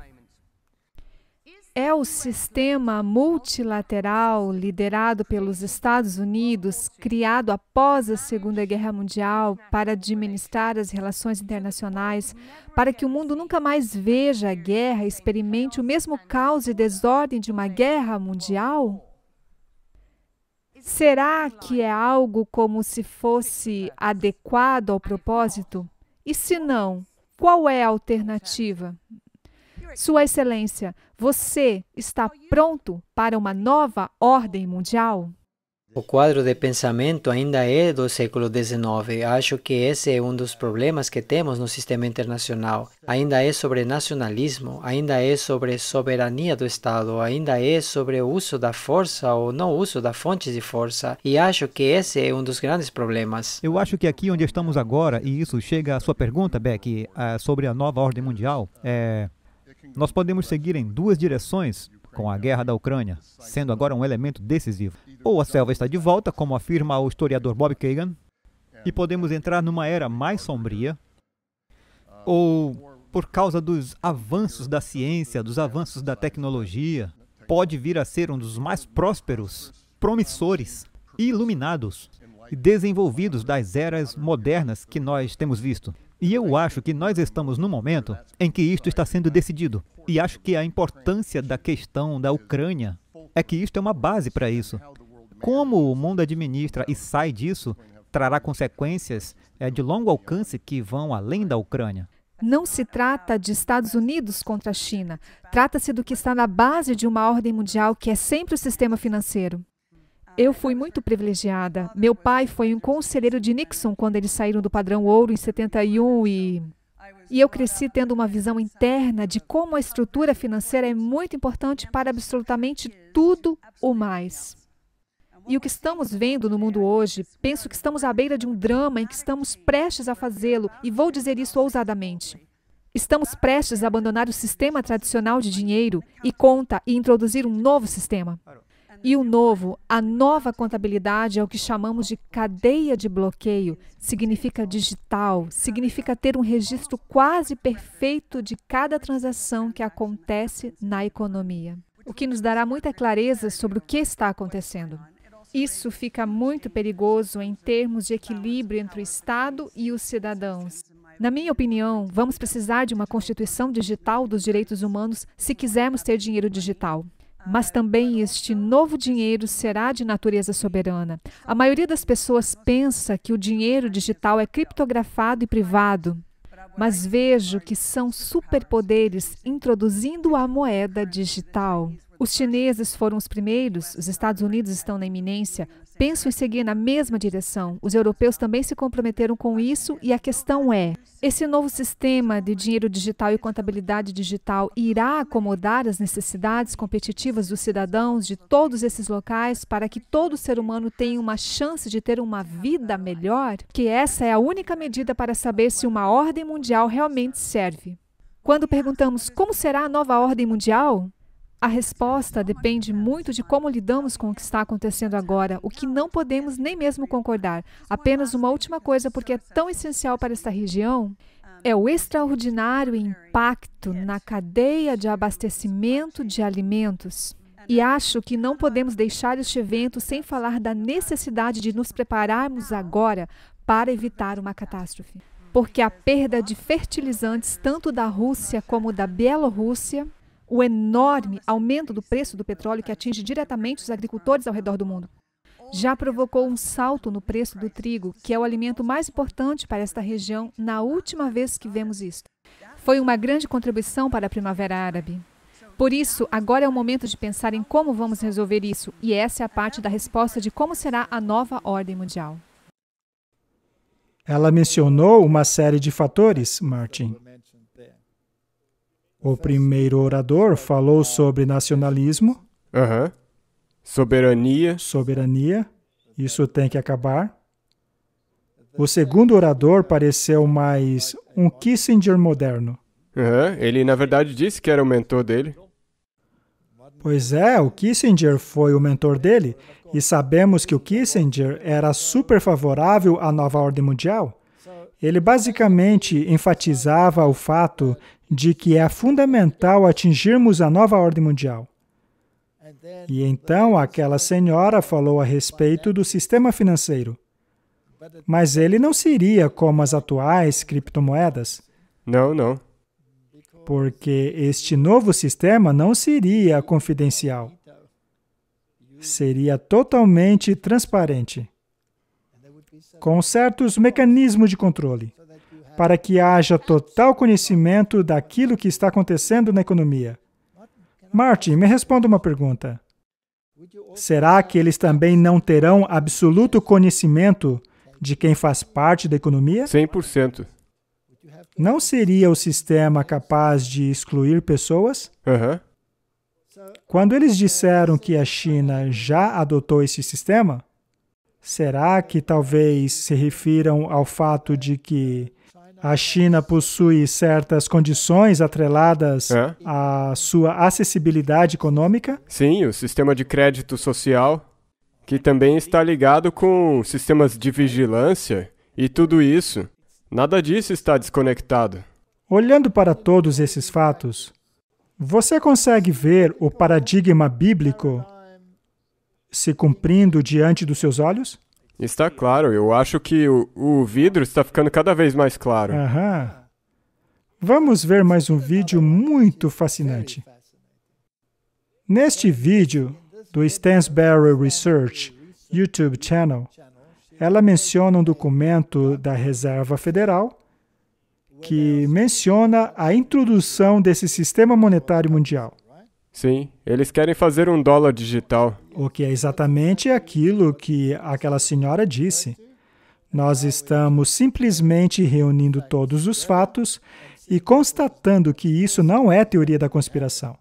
É o sistema multilateral liderado pelos Estados Unidos, criado após a Segunda Guerra Mundial para administrar as relações internacionais, para que o mundo nunca mais veja a guerra e experimente o mesmo caos e desordem de uma guerra mundial? Será que é algo como se fosse adequado ao propósito? E se não, qual é a alternativa? Sua Excelência, você está pronto para uma nova ordem mundial? O quadro de pensamento ainda é do século XIX. Acho que esse é um dos problemas que temos no sistema internacional. Ainda é sobre nacionalismo, ainda é sobre soberania do Estado, ainda é sobre o uso da força ou não uso da fonte de força. E acho que esse é um dos grandes problemas. Eu acho que aqui onde estamos agora, e isso chega à sua pergunta, Beck, sobre a nova ordem mundial, nós podemos seguir em duas direções com a guerra da Ucrânia, sendo agora um elemento decisivo. Ou a selva está de volta, como afirma o historiador Bob Kagan, e podemos entrar numa era mais sombria, ou, por causa dos avanços da ciência, dos avanços da tecnologia, pode vir a ser um dos mais prósperos, promissores, iluminados e desenvolvidos das eras modernas que nós temos visto. E eu acho que nós estamos num momento em que isto está sendo decidido. E acho que a importância da questão da Ucrânia é que isto é uma base para isso. Como o mundo administra e sai disso, trará consequências de longo alcance que vão além da Ucrânia. Não se trata de Estados Unidos contra a China. Trata-se do que está na base de uma ordem mundial, que é sempre o sistema financeiro. Eu fui muito privilegiada. Meu pai foi um conselheiro de Nixon quando eles saíram do padrão ouro em 71 e eu cresci tendo uma visão interna de como a estrutura financeira é muito importante para absolutamente tudo o mais. E o que estamos vendo no mundo hoje, penso que estamos à beira de um drama em que estamos prestes a fazê-lo, e vou dizer isso ousadamente. Estamos prestes a abandonar o sistema tradicional de dinheiro e conta e introduzir um novo sistema. E o novo, a nova contabilidade é o que chamamos de cadeia de bloqueio. Significa digital, significa ter um registro quase perfeito de cada transação que acontece na economia. O que nos dará muita clareza sobre o que está acontecendo. Isso fica muito perigoso em termos de equilíbrio entre o Estado e os cidadãos. Na minha opinião, vamos precisar de uma Constituição digital dos direitos humanos se quisermos ter dinheiro digital. Mas também este novo dinheiro será de natureza soberana. A maioria das pessoas pensa que o dinheiro digital é criptografado e privado, mas vejo que são superpoderes introduzindo a moeda digital. Os chineses foram os primeiros, os Estados Unidos estão na iminência, pensam em seguir na mesma direção. Os europeus também se comprometeram com isso e a questão é, esse novo sistema de dinheiro digital e contabilidade digital irá acomodar as necessidades competitivas dos cidadãos de todos esses locais para que todo ser humano tenha uma chance de ter uma vida melhor? Que essa é a única medida para saber se uma ordem mundial realmente serve. Quando perguntamos como será a nova ordem mundial, a resposta depende muito de como lidamos com o que está acontecendo agora, o que não podemos nem mesmo concordar. Apenas uma última coisa, porque é tão essencial para esta região, é o extraordinário impacto na cadeia de abastecimento de alimentos. E acho que não podemos deixar este evento sem falar da necessidade de nos prepararmos agora para evitar uma catástrofe. Porque a perda de fertilizantes, tanto da Rússia como da Bielorrússia, o enorme aumento do preço do petróleo que atinge diretamente os agricultores ao redor do mundo, já provocou um salto no preço do trigo, que é o alimento mais importante para esta região na última vez que vemos isto. Foi uma grande contribuição para a Primavera Árabe. Por isso, agora é o momento de pensar em como vamos resolver isso, e essa é a parte da resposta de como será a nova ordem mundial. Ela mencionou uma série de fatores, Martin. O primeiro orador falou sobre nacionalismo, soberania, isso tem que acabar. O segundo orador pareceu mais um Kissinger moderno. Ele, na verdade, disse que era o mentor dele. Pois é, o Kissinger foi o mentor dele, e sabemos que o Kissinger era super favorável à nova ordem mundial. Ele basicamente enfatizava o fato de que é fundamental atingirmos a nova ordem mundial. E então aquela senhora falou a respeito do sistema financeiro. Mas ele não seria como as atuais criptomoedas. Não. Porque este novo sistema não seria confidencial. Seria totalmente transparente, com certos mecanismos de controle, para que haja total conhecimento daquilo que está acontecendo na economia. Martin, me responda uma pergunta. Será que eles também não terão absoluto conhecimento de quem faz parte da economia? 100%. Não seria o sistema capaz de excluir pessoas? Quando eles disseram que a China já adotou esse sistema, será que talvez se refiram ao fato de que a China possui certas condições atreladas à sua acessibilidade econômica? Sim, o sistema de crédito social, que também está ligado com sistemas de vigilância e tudo isso. Nada disso está desconectado. Olhando para todos esses fatos, você consegue ver o paradigma bíblico se cumprindo diante dos seus olhos? Está claro. Eu acho que o vidro está ficando cada vez mais claro. Vamos ver mais um vídeo muito fascinante. Neste vídeo do Stansberry Research YouTube channel, ela menciona um documento da Reserva Federal que menciona a introdução desse sistema monetário mundial. Sim, eles querem fazer um dólar digital. O que é exatamente aquilo que aquela senhora disse. Nós estamos simplesmente reunindo todos os fatos e constatando que isso não é teoria da conspiração.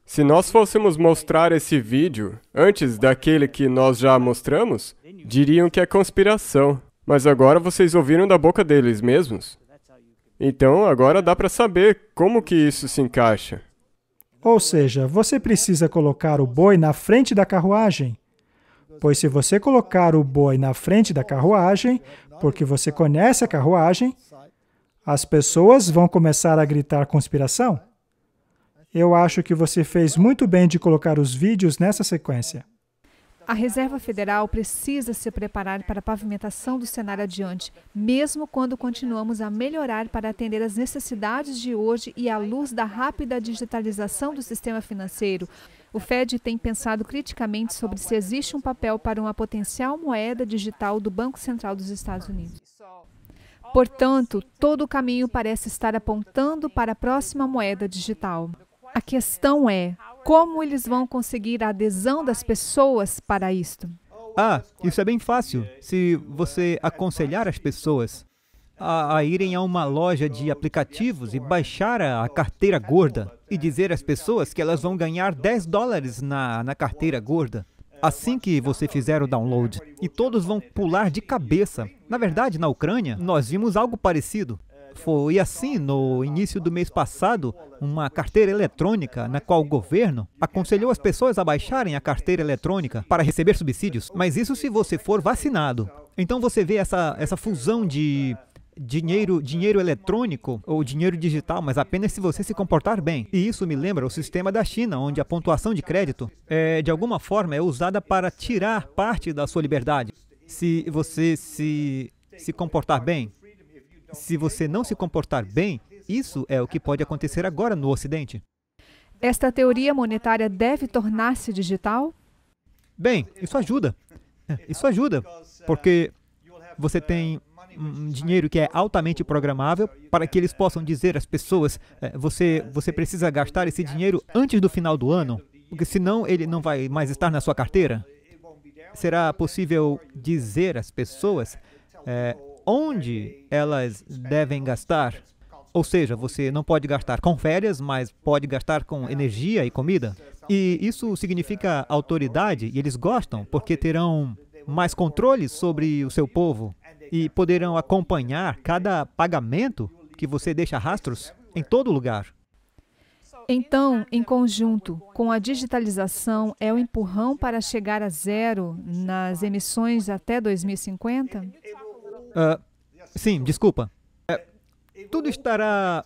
Se nós fôssemos mostrar esse vídeo antes daquele que nós já mostramos, diriam que é conspiração. Mas agora vocês ouviram da boca deles mesmos. Então, agora dá para saber como que isso se encaixa. Ou seja, você precisa colocar o boi na frente da carruagem. Pois se você colocar o boi na frente da carruagem, porque você conhece a carruagem, as pessoas vão começar a gritar conspiração. Eu acho que você fez muito bem de colocar os vídeos nessa sequência. A Reserva Federal precisa se preparar para a pavimentação do cenário adiante, mesmo quando continuamos a melhorar para atender às necessidades de hoje e à luz da rápida digitalização do sistema financeiro. O Fed tem pensado criticamente sobre se existe um papel para uma potencial moeda digital do Banco Central dos Estados Unidos. Portanto, todo o caminho parece estar apontando para a próxima moeda digital. A questão é, como eles vão conseguir a adesão das pessoas para isto? Isso é bem fácil. Se você aconselhar as pessoas a irem a uma loja de aplicativos e baixar a carteira gorda e dizer às pessoas que elas vão ganhar $10 na carteira gorda, assim que você fizer o download, e todos vão pular de cabeça. Na verdade, na Ucrânia, nós vimos algo parecido. Foi assim, no início do mês passado, uma carteira eletrônica na qual o governo aconselhou as pessoas a baixarem a carteira eletrônica para receber subsídios. Mas isso se você for vacinado. Então você vê essa fusão de dinheiro eletrônico ou dinheiro digital, mas apenas se você se comportar bem. E isso me lembra o sistema da China, onde a pontuação de crédito, de alguma forma, é usada para tirar parte da sua liberdade. Se você se comportar bem, se você não se comportar bem, isso é o que pode acontecer agora no Ocidente. Esta teoria monetária deve tornar-se digital? Bem, isso ajuda. Isso ajuda, porque você tem um dinheiro que é altamente programável para que eles possam dizer às pessoas, você precisa gastar esse dinheiro antes do final do ano, porque senão ele não vai mais estar na sua carteira. Será possível dizer às pessoas onde elas devem gastar. Ou seja, você não pode gastar com férias, mas pode gastar com energia e comida. E isso significa autoridade, e eles gostam, porque terão mais controle sobre o seu povo e poderão acompanhar cada pagamento que você deixa rastros em todo lugar. Então, em conjunto com a digitalização, é o empurrão para chegar a zero nas emissões até 2050? Sim, desculpa. Tudo estará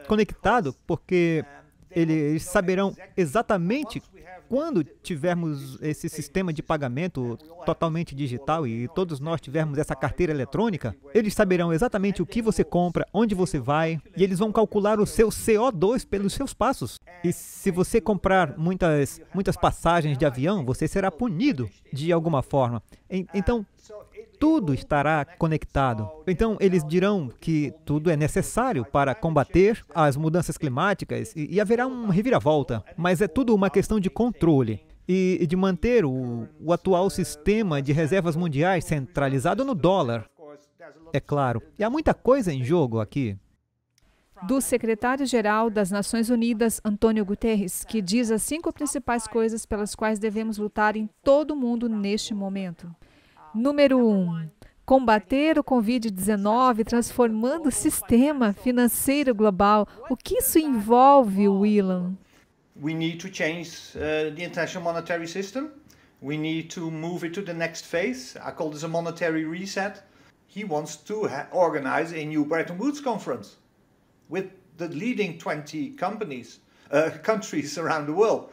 conectado porque eles saberão exatamente quando tivermos esse sistema de pagamento totalmente digital e todos nós tivermos essa carteira eletrônica, eles saberão exatamente o que você compra, onde você vai, e eles vão calcular o seu CO2 pelos seus passos. E se você comprar muitas passagens de avião, você será punido de alguma forma. Então, tudo estará conectado. Então, eles dirão que tudo é necessário para combater as mudanças climáticas e haverá uma reviravolta. Mas é tudo uma questão de controle e de manter o atual sistema de reservas mundiais centralizado no dólar. É claro. E há muita coisa em jogo aqui. Do secretário-geral das Nações Unidas, Antônio Guterres, que diz as 5 principais coisas pelas quais devemos lutar em todo o mundo neste momento. Número 1. Combater o Covid-19 transformando o sistema financeiro global. O que isso envolve, Willan? We need to change the international monetary system. We need to move it to the next phase. I call this a monetary reset. He wants to organize a new Bretton Woods conference with the leading 20 countries around the world.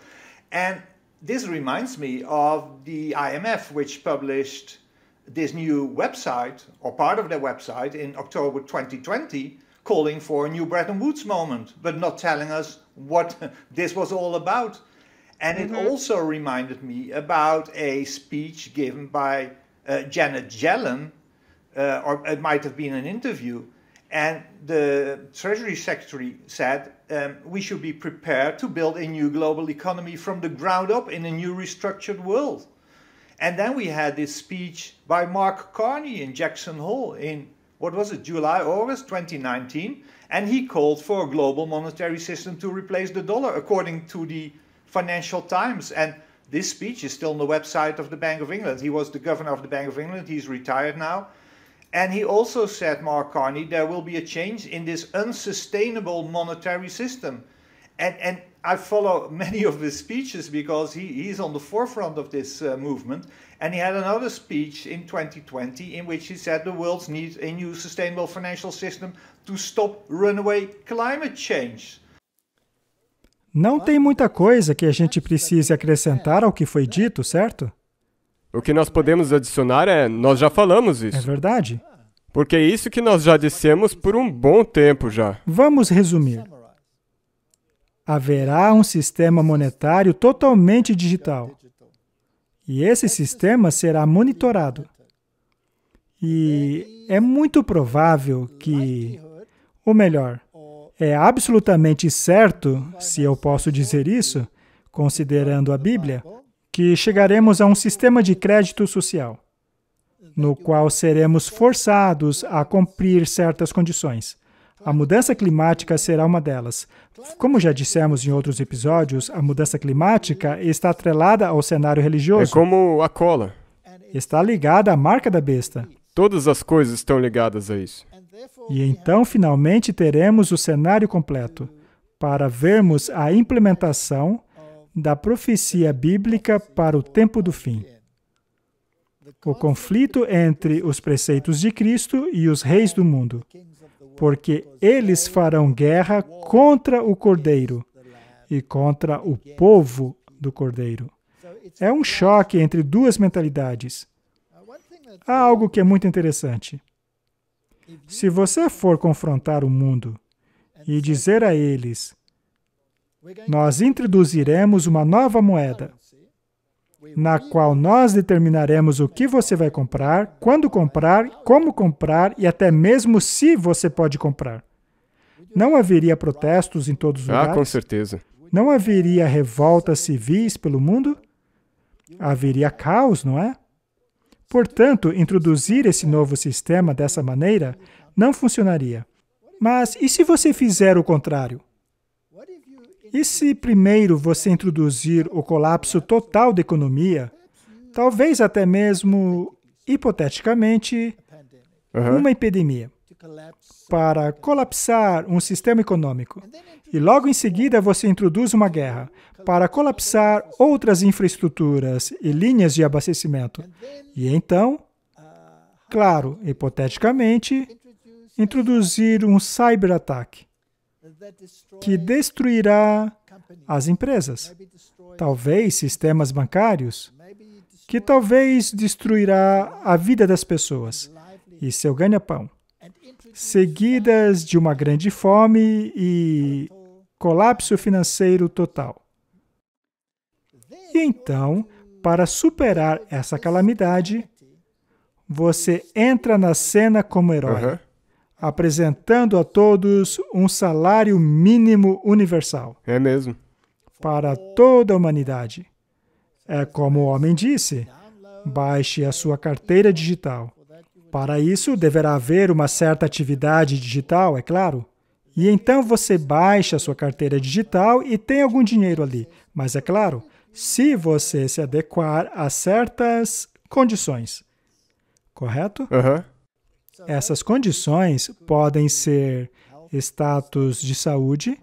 And this reminds me of the IMF, which published this new website, or part of their website, in October 2020, calling for a new Bretton Woods moment, but not telling us what this was all about. And it also reminded me about a speech given by Janet Yellen, or it might have been an interview, and the Treasury Secretary said, we should be prepared to build a new global economy from the ground up in a new restructured world. And then we had this speech by Mark Carney in Jackson Hole in, what was it, July, August 2019, and he called for a global monetary system to replace the dollar, according to the Financial Times. And this speech is still on the website of the Bank of England. He was the governor of the Bank of England, he's retired now. And he also said, Mark Carney, there will be a change in this unsustainable monetary system. And I follow many of his speeches because he's on the forefront of this movement. And he had another speech in 2020 in which he said the world needs a new sustainable financial system to stop runaway climate change. Não tem muita coisa que a gente precise acrescentar ao que foi dito, certo? O que nós podemos adicionar nós já falamos É isso. verdade? Porque é isso que nós já dissemos por um bom tempo já. Vamos resumir. Haverá um sistema monetário totalmente digital. E esse sistema será monitorado. E é muito provável que, ou melhor, é absolutamente certo, se eu posso dizer isso, considerando a Bíblia, que chegaremos a um sistema de crédito social, no qual seremos forçados a cumprir certas condições. A mudança climática será uma delas. Como já dissemos em outros episódios, a mudança climática está atrelada ao cenário É religioso. como a cola. Está ligada à marca da besta. Todas as coisas estão ligadas a isso. E então, finalmente, teremos o cenário completo para vermos a implementação da profecia bíblica para o tempo do fim. o conflito entre os preceitos de Cristo e os reis do mundo, porque eles farão guerra contra o Cordeiro e contra o povo do Cordeiro. É um choque entre duas mentalidades. Há algo que é muito interessante. Se você for confrontar o mundo e dizer a eles, nós introduziremos uma nova moeda, na qual nós determinaremos o que você vai comprar, quando comprar, como comprar e até mesmo se você pode comprar. Não haveria protestos em todos os lugares? Com certeza. Não haveria revoltas civis pelo mundo? Haveria caos, não é? Portanto, introduzir esse novo sistema dessa maneira não funcionaria. Mas e se você fizer o contrário? E se primeiro você introduzir o colapso total da economia, talvez até mesmo, hipoteticamente, uma epidemia, para colapsar um sistema econômico, e logo em seguida você introduz uma guerra para colapsar outras infraestruturas e linhas de abastecimento, e então, claro, hipoteticamente, introduzir um cyberataque que destruirá as empresas, talvez sistemas bancários, que talvez destruirá a vida das pessoas e seu ganha-pão, seguidas de uma grande fome e colapso financeiro total. E então, para superar essa calamidade, você entra na cena como herói, apresentando a todos um salário mínimo universal. É mesmo. Para toda a humanidade. É como o homem disse, baixe a sua carteira digital. Para isso, deverá haver uma certa atividade digital, é claro. E então você baixa a sua carteira digital e tem algum dinheiro ali. Mas é claro, se você se adequar a certas condições. Correto? Essas condições podem ser status de saúde,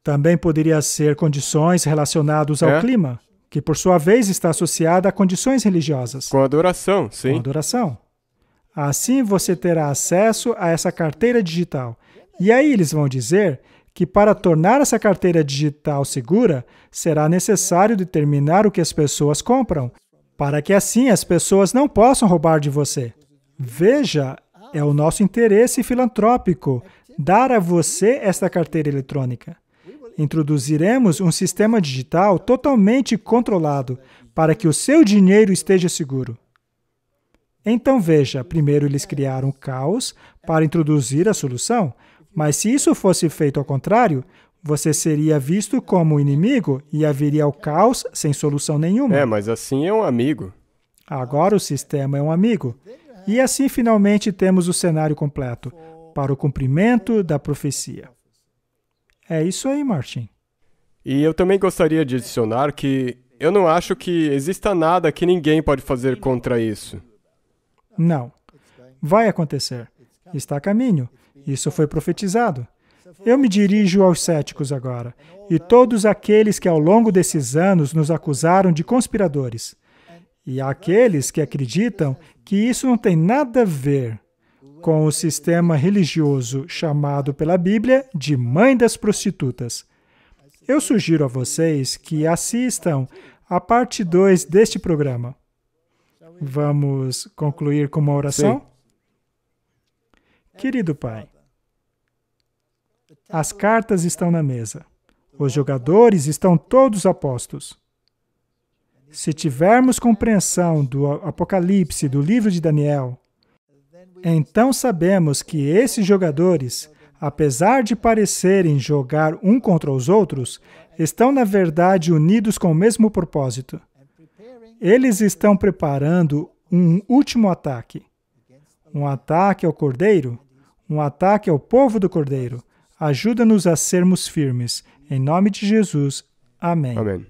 também poderia ser condições relacionadas ao clima, que por sua vez está associada a condições religiosas. Com adoração, sim. Com adoração. Assim você terá acesso a essa carteira digital. E aí eles vão dizer que para tornar essa carteira digital segura, será necessário determinar o que as pessoas compram, para que assim as pessoas não possam roubar de você. Veja, é o nosso interesse filantrópico dar a você esta carteira eletrônica. Introduziremos um sistema digital totalmente controlado para que o seu dinheiro esteja seguro. Então veja, primeiro eles criaram o caos para introduzir a solução, mas se isso fosse feito ao contrário, você seria visto como inimigo e haveria o caos sem solução nenhuma. Mas assim é um amigo. Agora o sistema é um amigo. E assim finalmente temos o cenário completo para o cumprimento da profecia. É isso aí, Martin. E eu também gostaria de adicionar que eu não acho que exista nada que ninguém pode fazer contra isso. Não. Vai acontecer. Está a caminho. Isso foi profetizado. Eu me dirijo aos céticos agora, e todos aqueles que ao longo desses anos nos acusaram de conspiradores. E aqueles que acreditam que isso não tem nada a ver com o sistema religioso chamado pela Bíblia de mãe das prostitutas. Eu sugiro a vocês que assistam a parte 2 deste programa. Vamos concluir com uma oração? Sim. Querido Pai, as cartas estão na mesa. Os jogadores estão todos a postos. Se tivermos compreensão do Apocalipse, do livro de Daniel, então sabemos que esses jogadores, apesar de parecerem jogar um contra os outros, estão na verdade unidos com o mesmo propósito. Eles estão preparando um último ataque. Um ataque ao Cordeiro, um ataque ao povo do Cordeiro. Ajuda-nos a sermos firmes. Em nome de Jesus. Amém. Amém.